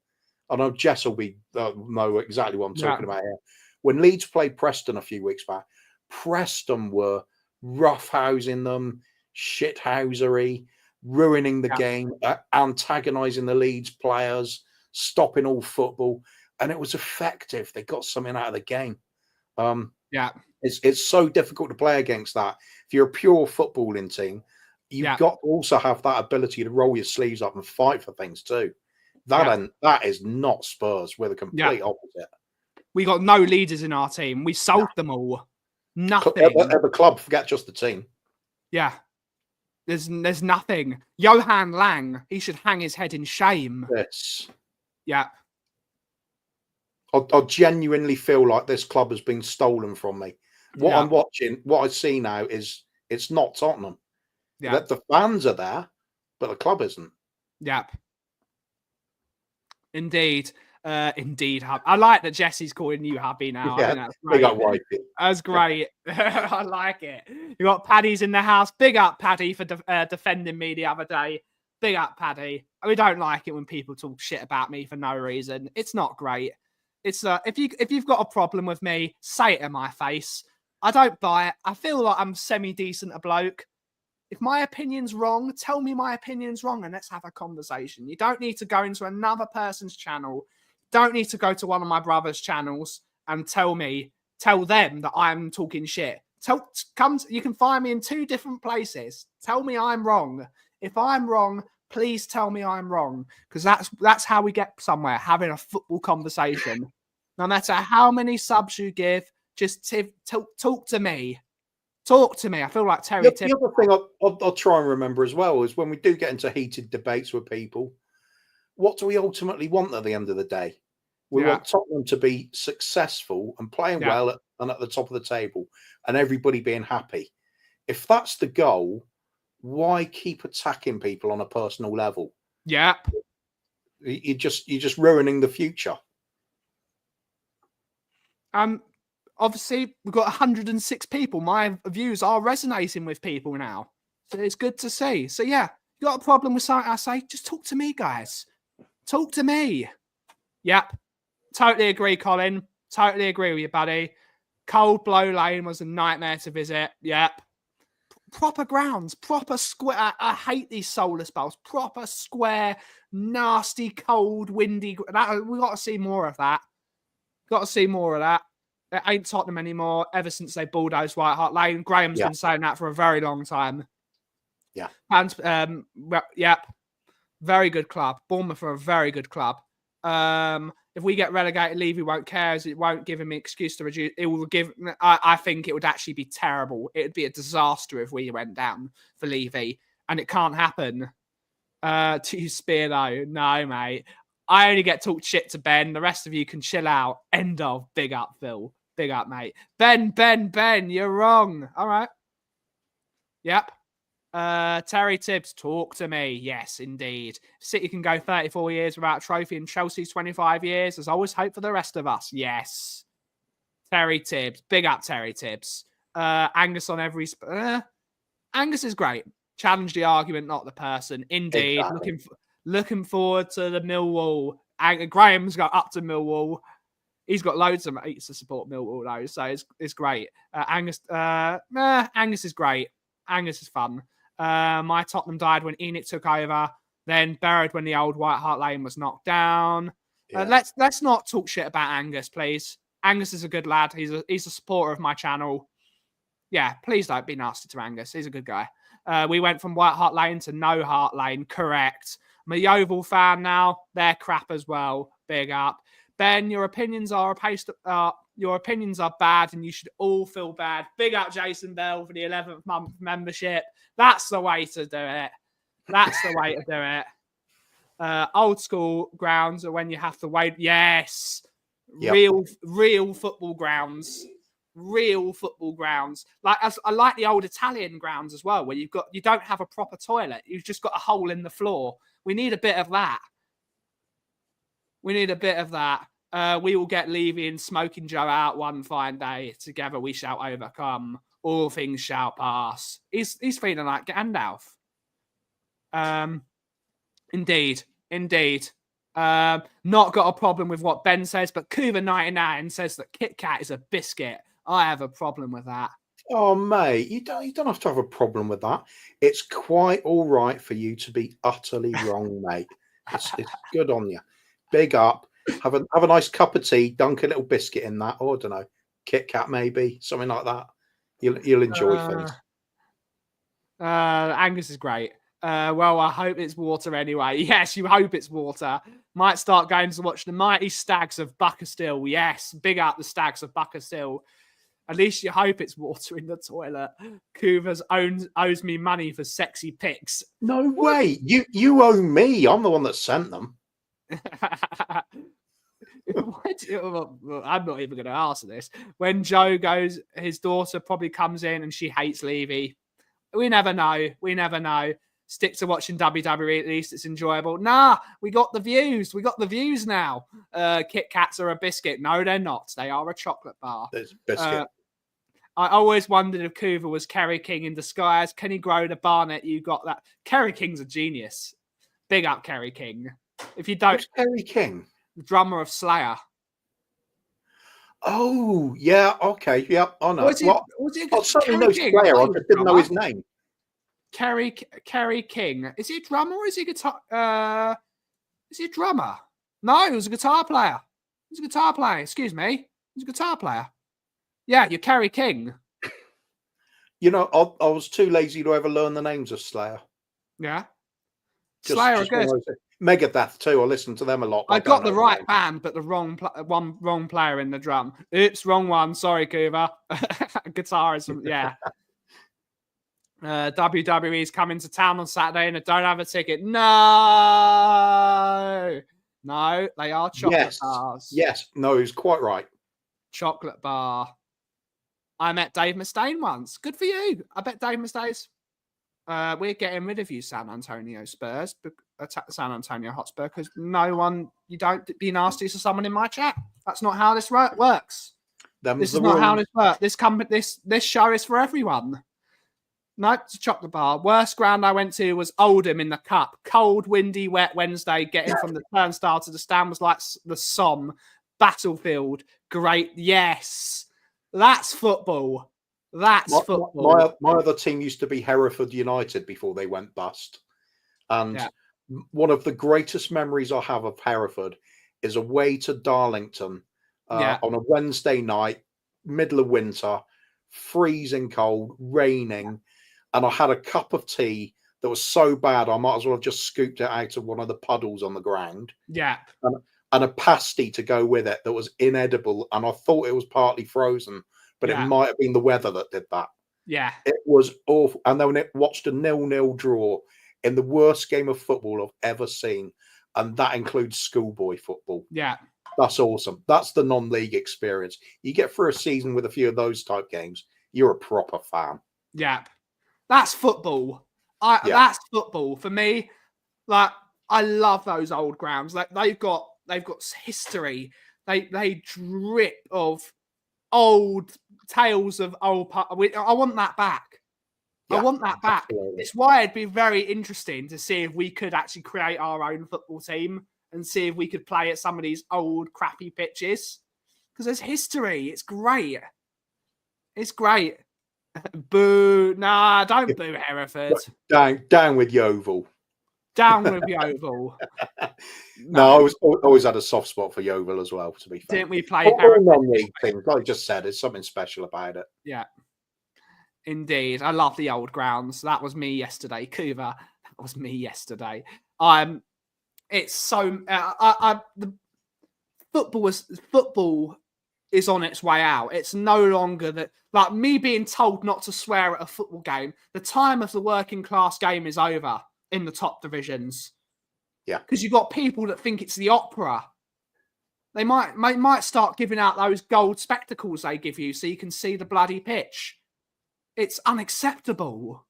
I know Jess will know exactly what I'm talking about here. When Leeds played Preston a few weeks back, Preston were roughhousing them, shithousery, ruining the game, antagonising the Leeds players, stopping all football, and it was effective. They got something out of the game. It's so difficult to play against that. If you're a pure footballing team, you've got to also have that ability to roll your sleeves up and fight for things too. That is not Spurs. We're the complete opposite. We got no leaders in our team. We sold them all. Nothing. At the club, forget just the team. Yeah. There's nothing. Johan Lang, he should hang his head in shame. Yes. Yeah. I genuinely feel like this club has been stolen from me. What I'm watching, what I see now is it's not Tottenham. Yeah. The fans are there, but the club isn't. Yep. Indeed. Indeed, Hub. I like that Jesse's calling you Hubby now. I think that's great. Big up, Whitey. That's great. I like it. You got Paddy's in the house. Big up, Paddy, for defending me the other day. Big up, Paddy. We don't like it when people talk shit about me for no reason. It's not great. It's if you've got a problem with me, say it in my face. I don't buy it. I feel like I'm semi-decent a bloke. If my opinion's wrong, tell me my opinion's wrong and let's have a conversation. You don't need to go into another person's channel. Don't need to go to one of my brother's channels and tell them that I'm talking shit. You can find me in 2 different places. Tell me I'm wrong. If I'm wrong, please tell me I'm wrong. Because that's how we get somewhere, having a football conversation. No matter how many subs you give, just talk to me. Talk to me. I feel like Terry. The other thing I'll try and remember as well is when we do get into heated debates with people, what do we ultimately want at the end of the day? We want Tottenham to be successful and playing well and at the top of the table and everybody being happy. If that's the goal, why keep attacking people on a personal level? Yeah. You're just ruining the future. Obviously, we've got 106 people. My views are resonating with people now. So it's good to see. So yeah, you got a problem with something I say, just talk to me, guys. Talk to me. Yep. Totally agree, Colin. Totally agree with you, buddy. Cold Blow Lane was a nightmare to visit. Yep. Proper grounds, proper square. I hate these soulless bowls. Proper square, nasty, cold, windy. We got to see more of that. Got to see more of that. It ain't Tottenham anymore ever since they bulldozed White Hart Lane. Graham's been saying that for a very long time. Yeah. And, yep. Very good club. Bournemouth are a very good club. If we get relegated, Levy won't care as it won't give him an excuse to reduce. It will give. I think it would actually be terrible. It would be a disaster if we went down for Levy, and it can't happen. To Spear though, no, mate. I only get talked shit to Ben. The rest of you can chill out. End of. Big up, Phil. Big up, mate. Ben, you're wrong. All right. Yep. Terry Tibbs, talk to me. Yes, indeed. City can go 34 years without a trophy and Chelsea's 25 years. There's always hope for the rest of us. Yes. Terry Tibbs. Big up, Terry Tibbs. Angus on every... Angus is great. Challenge the argument, not the person. Indeed. Exactly. Looking forward to the Millwall. Graham's got up to Millwall. He's got loads of mates to support Millwall, though, so it's great. Angus is great. Angus is fun. My Tottenham died when Enoch took over, then buried when the old White Hart Lane was knocked down. Yeah. Let's not talk shit about Angus, please. Angus is a good lad. He's a supporter of my channel. Yeah, please don't be nasty to Angus. He's a good guy. We went from White Hart Lane to No Hart Lane. Correct. I'm a Yeovil fan now. They're crap as well. Big up. Ben, your opinions are bad and you should all feel bad. Big up Jason Bell for the 11th month membership. That's the way to do it. That's the way to do it. Old school grounds are when you have to wait. Yes. Yep. Real football grounds. Real football grounds. I like the old Italian grounds as well, where you don't have a proper toilet. You've just got a hole in the floor. We need a bit of that. We will get Levy and Smoking Joe out one fine day. Together we shall overcome. All things shall pass. He's feeling like Gandalf. Indeed. Not got a problem with what Ben says, but Cuba99 says that Kit Kat is a biscuit. I have a problem with that. Oh, mate, you don't have to have a problem with that. It's quite all right for you to be utterly wrong, mate. It's good on you. Big up. Have a nice cup of tea. Dunk a little biscuit in that, or I don't know, Kit Kat maybe, something like that. You'll enjoy things. Angus is great. Well, I hope it's water anyway. Yes, you hope it's water. Might start going to watch the mighty Stags of Buckerstill. Yes, big up the Stags of Buckerstill. At least you hope it's water in the toilet. Couvers owes me money for sexy pics. No way. You owe me. I'm the one that sent them. I'm not even going to answer this. When Joe goes, his daughter probably comes in and she hates Levy. We never know. Stick to watching WWE, at least it's enjoyable. Nah, we got the views. Now. Kit Kats are a biscuit. No, they're not. They are a chocolate bar. There's biscuit. I always wondered if Coover was Kerry King in disguise. Can he grow the Barnet? You got that. Kerry King's a genius. Big up Kerry King. If you don't... Who's Kerry King? The drummer of Slayer. Oh, yeah, okay. Yep, I know. I certainly know King? Slayer. I just didn't know his name. Kerry King. Is he a drummer or is he a guitar? Is he a drummer? No, he was a guitar player. Excuse me. He's a guitar player. Yeah, you're Kerry King. You know, I was too lazy to ever learn the names of Slayer. Yeah. Slayer are good. Megadeth too. I listen to them a lot. I got the right band, but the wrong player in the drum. Oops, wrong one. Sorry, Cuba. Guitarism, yeah. WWE's coming to town on Saturday and I don't have a ticket. No, they are chocolate bars. Yes, no, he's quite right. Chocolate bar. I met Dave Mustaine once. Good for you. I bet Dave Mustaine's. We're getting rid of you, San Antonio Spurs. San Antonio Hotspur, because you don't be nasty to someone in my chat. That's not how this works. This is not how this works. This show is for everyone. No, it's a chocolate bar. Worst ground I went to was Oldham in the Cup. Cold, windy, wet Wednesday. Getting from the turnstile to the stand was like the Somme. Battlefield. Great. Yes. That's football. Football. My other team used to be Hereford United before they went bust. And one of the greatest memories I have of Hereford is away to Darlington on a Wednesday night, middle of winter, freezing cold, raining. And I had a cup of tea that was so bad I might as well have just scooped it out of one of the puddles on the ground. Yeah. And a pasty to go with it that was inedible. And I thought it was partly frozen, but it might have been the weather that did that. Yeah. It was awful. And then it watched a 0-0 draw in the worst game of football I've ever seen. and that includes schoolboy football. Yeah. That's awesome. That's the non-league experience. You get through a season with a few of those type games, you're a proper fan. Yeah. That's football. That's football for me. Like, I love those old grounds. Like, they've got history. They drip of old tales of old. I want that back. Yeah, I want that back. absolutely. It's why it'd be very interesting to see if we could actually create our own football team and see if we could play at some of these old crappy pitches, because there's history. It's great. It's great. Boo! Nah, don't boo Hereford. Down with Yeovil. Down with Yeovil. No, I always had a soft spot for Yeovil as well. To be fair, Didn't we play all Hereford? non-league things, like I just said, there's something special about it. Yeah, indeed. I love the old grounds. That was me yesterday, Kuva. That was me yesterday. It's so the football is on its way out. It's no longer that, like, me being told not to swear at a football game. The time of the working class game is over in the top divisions. Yeah, because you've got people that think it's the opera. They might start giving out those gold spectacles they give you so you can see the bloody pitch. It's unacceptable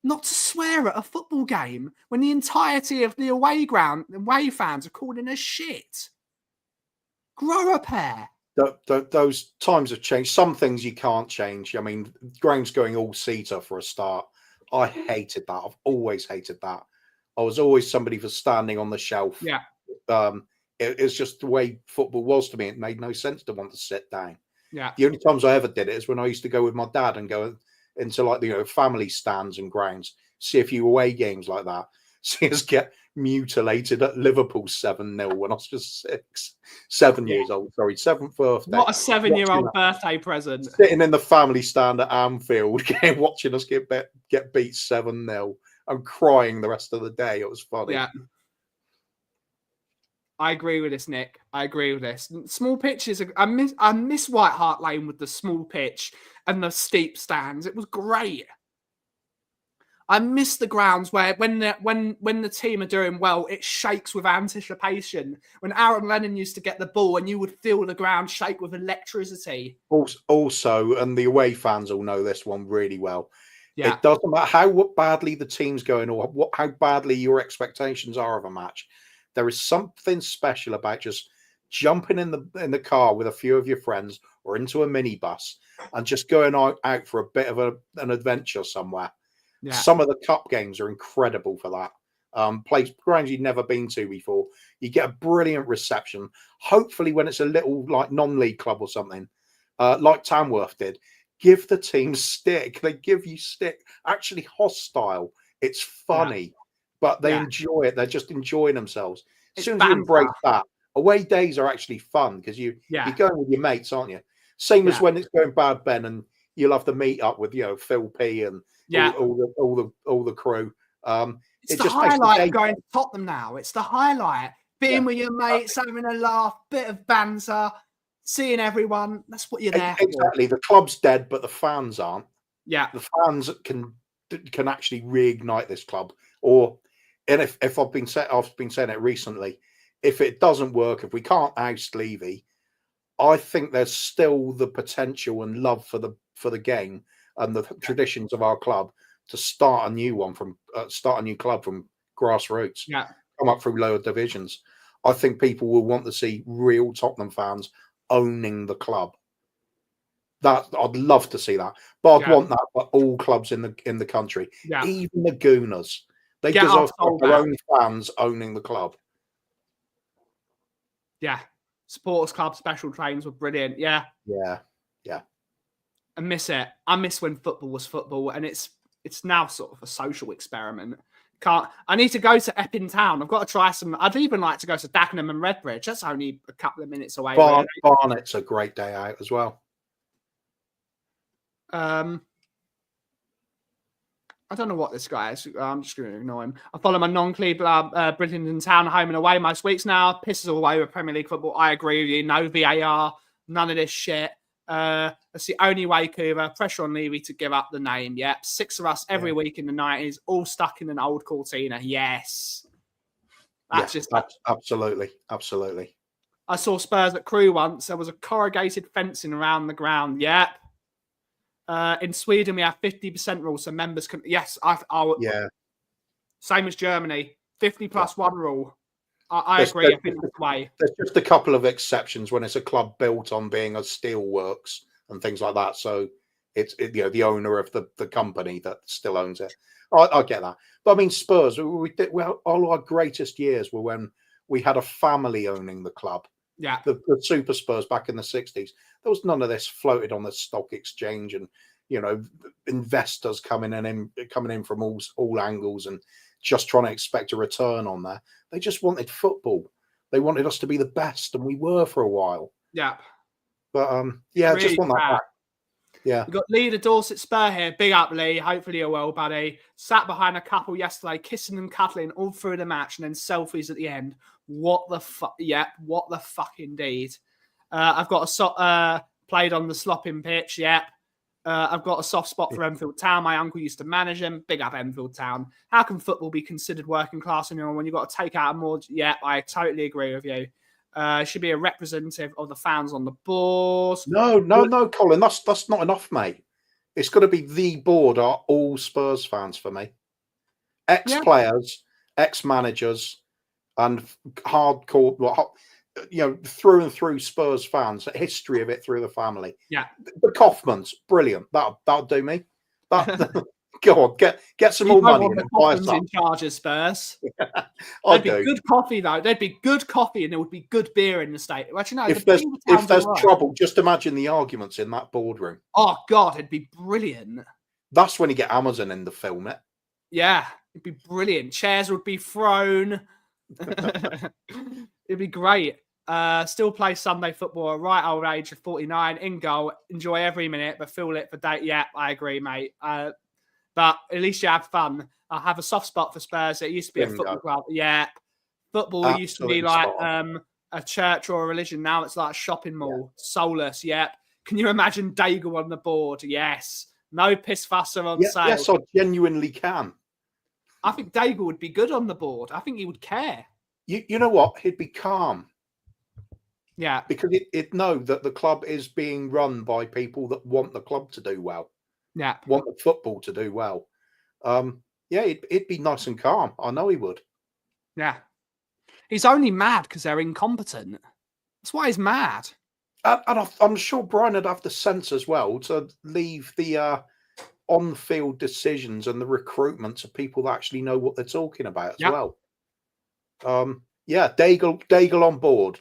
not to swear at a football game when the entirety of the away fans are calling us shit. Grow a pair. Those times have changed. Some things you can't change. I mean, grounds going all seater for a start. I hated that. I've always hated that. I was always somebody for standing on the shelf. Yeah. It's just the way football was to me. It made no sense to want to sit down. Yeah. The only times I ever did it is when I used to go with my dad and go into, like, family stands and grounds, see a few away games like that. See us get mutilated at Liverpool 7-0 when I was just 7 years old. Sorry, 7th birthday. What a 7-year-old birthday present. Sitting in the family stand at Anfield, watching us get beat 7-0 and crying the rest of the day. It was funny. Yeah. I agree with this, Nick. I agree with this. Small pitches. I miss White Hart Lane with the small pitch and the steep stands. It was great. I miss the grounds where when the team are doing well, it shakes with anticipation. When Aaron Lennon used to get the ball and you would feel the ground shake with electricity. Also, and the away fans all know this one really well. Yeah. It doesn't matter how badly the team's going or how badly your expectations are of a match. There is something special about just jumping in the car with a few of your friends or into a minibus and just going out for a bit of an adventure somewhere. Yeah. Some of the cup games are incredible for that. Grounds you've never been to before. You get a brilliant reception. Hopefully, when it's a little, like, non-league club or something, like Tamworth did, give the team stick. They give you stick. Actually hostile. It's funny, but they enjoy it. They're just enjoying themselves. As soon as you embrace that, away days are actually fun because you're going with your mates, aren't you? Same as when it's going bad, Ben, and you'll have to meet up with Phil P and all the crew. It's the highlight of going to Tottenham now. It's the highlight. Being with your mates, having a laugh, bit of banter, seeing everyone. That's what you're there for. Exactly. The club's dead, but the fans aren't. Yeah. The fans can actually reignite this club. And if I've been saying it recently, if it doesn't work, if we can't oust Levy, I think there's still the potential and love for the game and the traditions of our club to start a new club from grassroots. Yeah. Come up through lower divisions. I think people will want to see real Tottenham fans owning the club. That I'd love to see that, but I'd want that for all clubs in the country, even the Gooners. They deserve their own fans owning the club. Yeah, supporters club special trains were brilliant. Yeah. I miss it. I miss when football was football, and it's now sort of a social experiment. I need to go to Epping Town. I've got to try some. I'd even like to go to Dagenham and Redbridge. That's only a couple of minutes away. Barnet's a great day out as well. I don't know what this guy is. I'm just going to ignore him. I follow my non-Cleveland Bridlington Town home and away most weeks now. Pisses all away with Premier League football. I agree with you. No VAR. None of this shit. That's the only way, Kuva. Pressure on Levy to give up the name. Yep. 6 of us every week in the 90s, all stuck in an old Cortina. Yes. That's just like, absolutely. I saw Spurs at Crewe once. There was a corrugated fencing around the ground. Yep. In Sweden, we have 50% rule, so members can. Yes, Yeah. Same as Germany, 50+1 rule. I agree. I think that's the way. There's just a couple of exceptions when it's a club built on being a steelworks and things like that. So it's the owner of the company that still owns it. I get that, but I mean Spurs. All our greatest years were when we had a family owning the club. Yeah, the Super Spurs back in the 60s. There was none of this floated on the stock exchange and investors coming in from all angles and just trying to expect a return on that. They just wanted football. They wanted us to be the best, and we were for a while. Yeah. But really I just want that back. Yeah. We've got Lee the Dorset Spur here. Big up, Lee. Hopefully you're well, buddy. Sat behind a couple yesterday, kissing and cuddling all through the match, and then selfies at the end. What the fuck? Yeah, what the fuck indeed. I've got played on the slopping pitch. Yeah. I've got a soft spot for Enfield Town. My uncle used to manage him. Big up Enfield Town. How can football be considered working class when you've got to take out a more? Yeah, I totally agree with you. Should be a representative of the fans on the board. No, Colin. That's not enough, mate. It's got to be the board are all Spurs fans for me. Ex-players, ex-managers, and hardcore, through and through Spurs fans. A history of it through the family. Yeah, the Kaufmans, brilliant. That'll do me. Go on, get some more money and buy us up. In charge of Spurs. There'd be good coffee though. There'd be good coffee, and there would be good beer in the state. Actually, no. If there's trouble, just imagine the arguments in that boardroom. Oh God, it'd be brilliant. That's when you get Amazon in the film, it. Yeah, it'd be brilliant. Chairs would be thrown. It'd be great. Still play Sunday football at right old age of 49 in goal. Enjoy every minute, but feel it for day. Yeah, I agree, mate. But at least you have fun. I have a soft spot for Spurs. It used to be a football club. Yeah. Football used to be like a church or a religion. Now it's like a shopping mall. Yeah. Soulless. Yeah. Can you imagine Daigle on the board? Yes. No piss fusser on sale. Yes, I genuinely can. I think Daigle would be good on the board. I think he would care. You know what? He'd be calm. Yeah. Because it know that the club is being run by people that want the club to do well. Yeah. Want the football to do well. It'd be nice and calm. I know he would. Yeah. He's only mad because they're incompetent. That's why he's mad. And I'm sure Brian would have the sense as well to leave the on-field decisions and the recruitment to people that actually know what they're talking about as well. Daigle on board.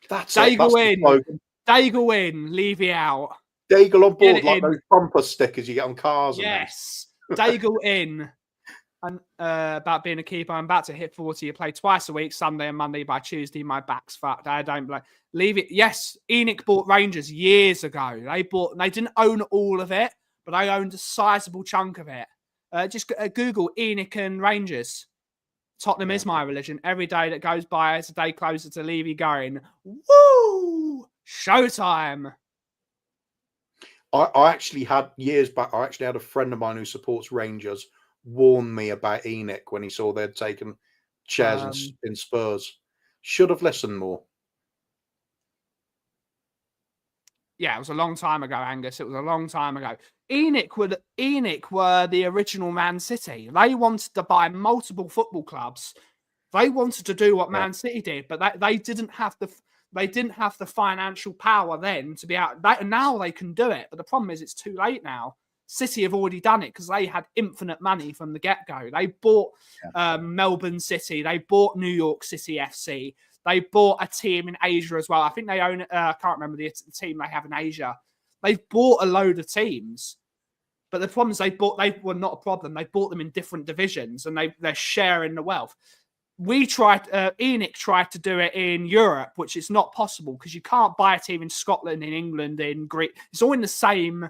That's Daigle in. Daigle in. Levy out. Daigle on board like those bumper stickers you get on cars. Yes. Daigle in. And about being a keeper, I'm about to hit 40. You play twice a week, Sunday and Monday. By Tuesday, my back's fucked. I don't blame. Leave it. Yes, Enoch bought Rangers years ago. They didn't own all of it, but they owned a sizable chunk of it. Just Google Enoch and Rangers. Tottenham is my religion. Every day that goes by is a day closer to Levy going, woo! Showtime. I actually had years back. I actually had a friend of mine who supports Rangers warn me about Enoch when he saw they'd taken shares in Spurs. Should have listened more. Yeah, it was a long time ago, Angus. It was a long time ago. Enoch were the original Man City. They wanted to buy multiple football clubs. They wanted to do what Man City did, but they didn't have the financial power then to be out. Now they can do it, but the problem is it's too late now. City have already done it because they had infinite money from the get-go. They bought Melbourne City. They bought New York City FC. They bought a team in Asia as well. I think they own, I can't remember the team they have in Asia. They've bought a load of teams. But the problem is they were not a problem. They bought them in different divisions and they're sharing the wealth. Enoch tried to do it in Europe, which is not possible because you can't buy a team in Scotland, in England, in Greece. It's all in the same.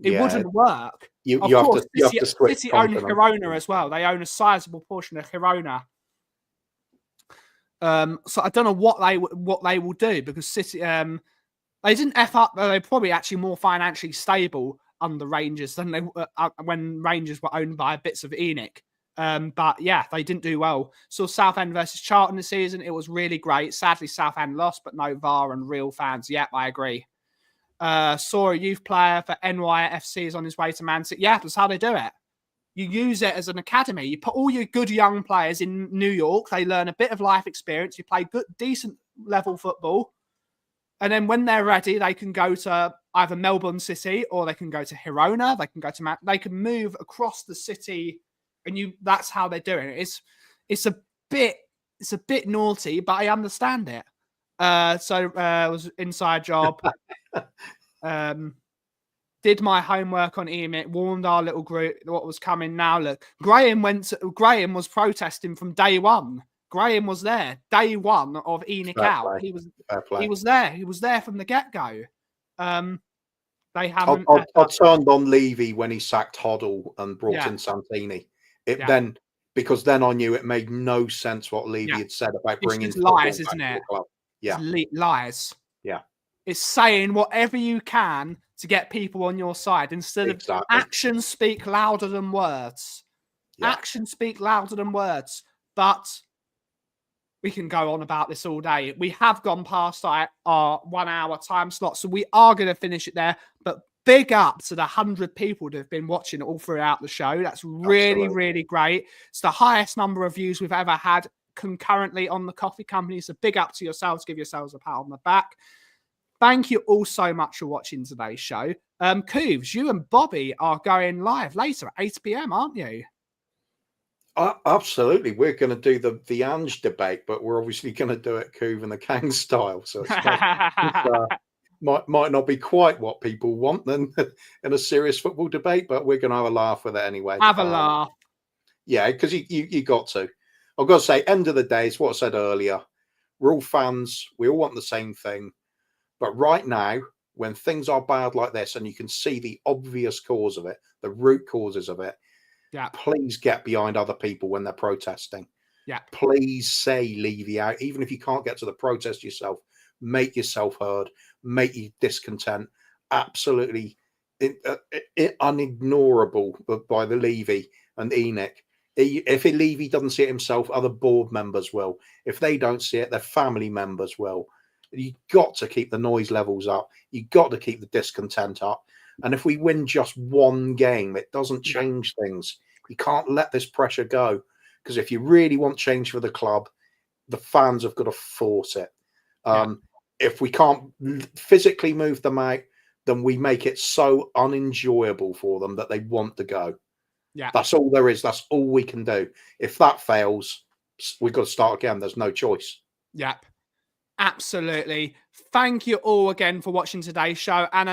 It wouldn't work. You have to switch. City own Girona as well. They own a sizable portion of Girona. So I don't know what they will do because City they didn't F up. They're probably actually more financially stable under Rangers than they when Rangers were owned by bits of Enoch. But yeah, they didn't do well. Saw Southend versus Charlton this season. It was really great. Sadly, Southend lost, but no VAR and real fans. Yep, I agree. Saw a youth player for NYFC is on his way to Man City. Yeah, that's how they do it. You use it as an academy. You put all your good young players in New York. They learn a bit of life experience. You play good, decent level football. And then when they're ready, they can go to either Melbourne City or they can go to Girona. They can go to they can move across the city, and that's how they're doing it. It's a bit naughty, but I understand it. So it was an inside job. Did my homework on EMIT, warned our little group what was coming. Now look, Graham was protesting from day one. Graham was there day one of ENIC out. He was there. He was there from the get-go. They haven't. I turned on Levy when he sacked Hoddle and brought in Santini. Because then I knew it made no sense what Levy had said about bringing it's lies, isn't it? Yeah, it's lies. Yeah, it's saying whatever you can to get people on your side instead of actions speak louder than words. Yeah. Actions speak louder than words. But we can go on about this all day. We have gone past our 1 hour time slot, so we are going to finish it there. But big up to the 100 people that have been watching all throughout the show. That's really, really great. It's the highest number of views we've ever had concurrently on the Kauffie Company. So big up to yourselves. Give yourselves a pat on the back. Thank you all so much for watching today's show. Coobs, you and Bobby are going live later at 8 p.m, aren't you? Absolutely. We're going to do the Ange debate, but we're obviously going to do it Coov and the Kang style. So it's might not be quite what people want then in a serious football debate, but we're going to have a laugh with it anyway. Have a laugh. Yeah, because you got to. I've got to say, end of the day, it's what I said earlier. We're all fans. We all want the same thing. But right now, when things are bad like this and you can see the obvious cause of it, the root causes of it, please get behind other people when they're protesting. Yeah. Please say Levy out. Even if you can't get to the protest yourself, make yourself heard, make your discontent absolutely unignorable by the Levy and ENIC. If Levy doesn't see it himself, other board members will. If they don't see it, their family members will. You've got to keep the noise levels up. You've got to keep the discontent up. And if we win just one game, it doesn't change things. You can't let this pressure go. Because if you really want change for the club, the fans have got to force it. If we can't physically move them out, then we make it so unenjoyable for them that they want to go. Yeah, that's all there is. That's all we can do. If that fails, we've got to start again. There's no choice. Yep. Absolutely. Thank you all again for watching today's show. And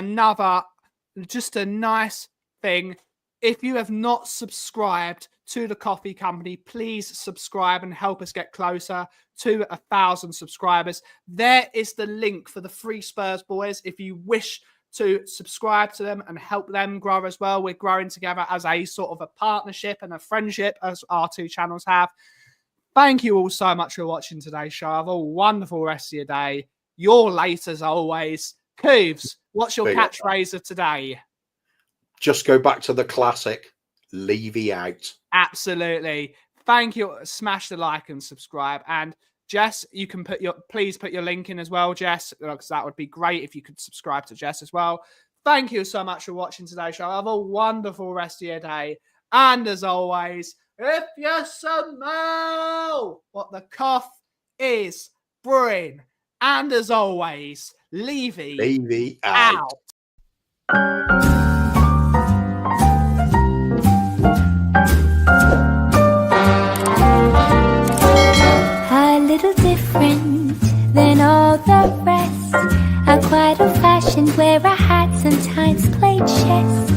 just a nice thing. If you have not subscribed to the Kauffie Company, please subscribe and help us get closer to 1,000 subscribers. There is the link for the Free Spurs boys. If you wish to subscribe to them and help them grow as well. We're growing together as a sort of a partnership and a friendship as our two channels have. Thank you all so much for watching today's show. Have a wonderful rest of your day. You're late as always. Coobs, what's your catchphrase of today? Just go back to the classic, Levy out. Absolutely. Thank you. Smash the like and subscribe. And Jess, you can please put your link in as well, Jess, because that would be great if you could subscribe to Jess as well. Thank you so much for watching today's show. Have a wonderful rest of your day. And as always, if you smell what the Cough is brewing, and as always, Levy out. A little different than all the rest. I'm quite old-fashioned, wear a hat, sometimes play chess.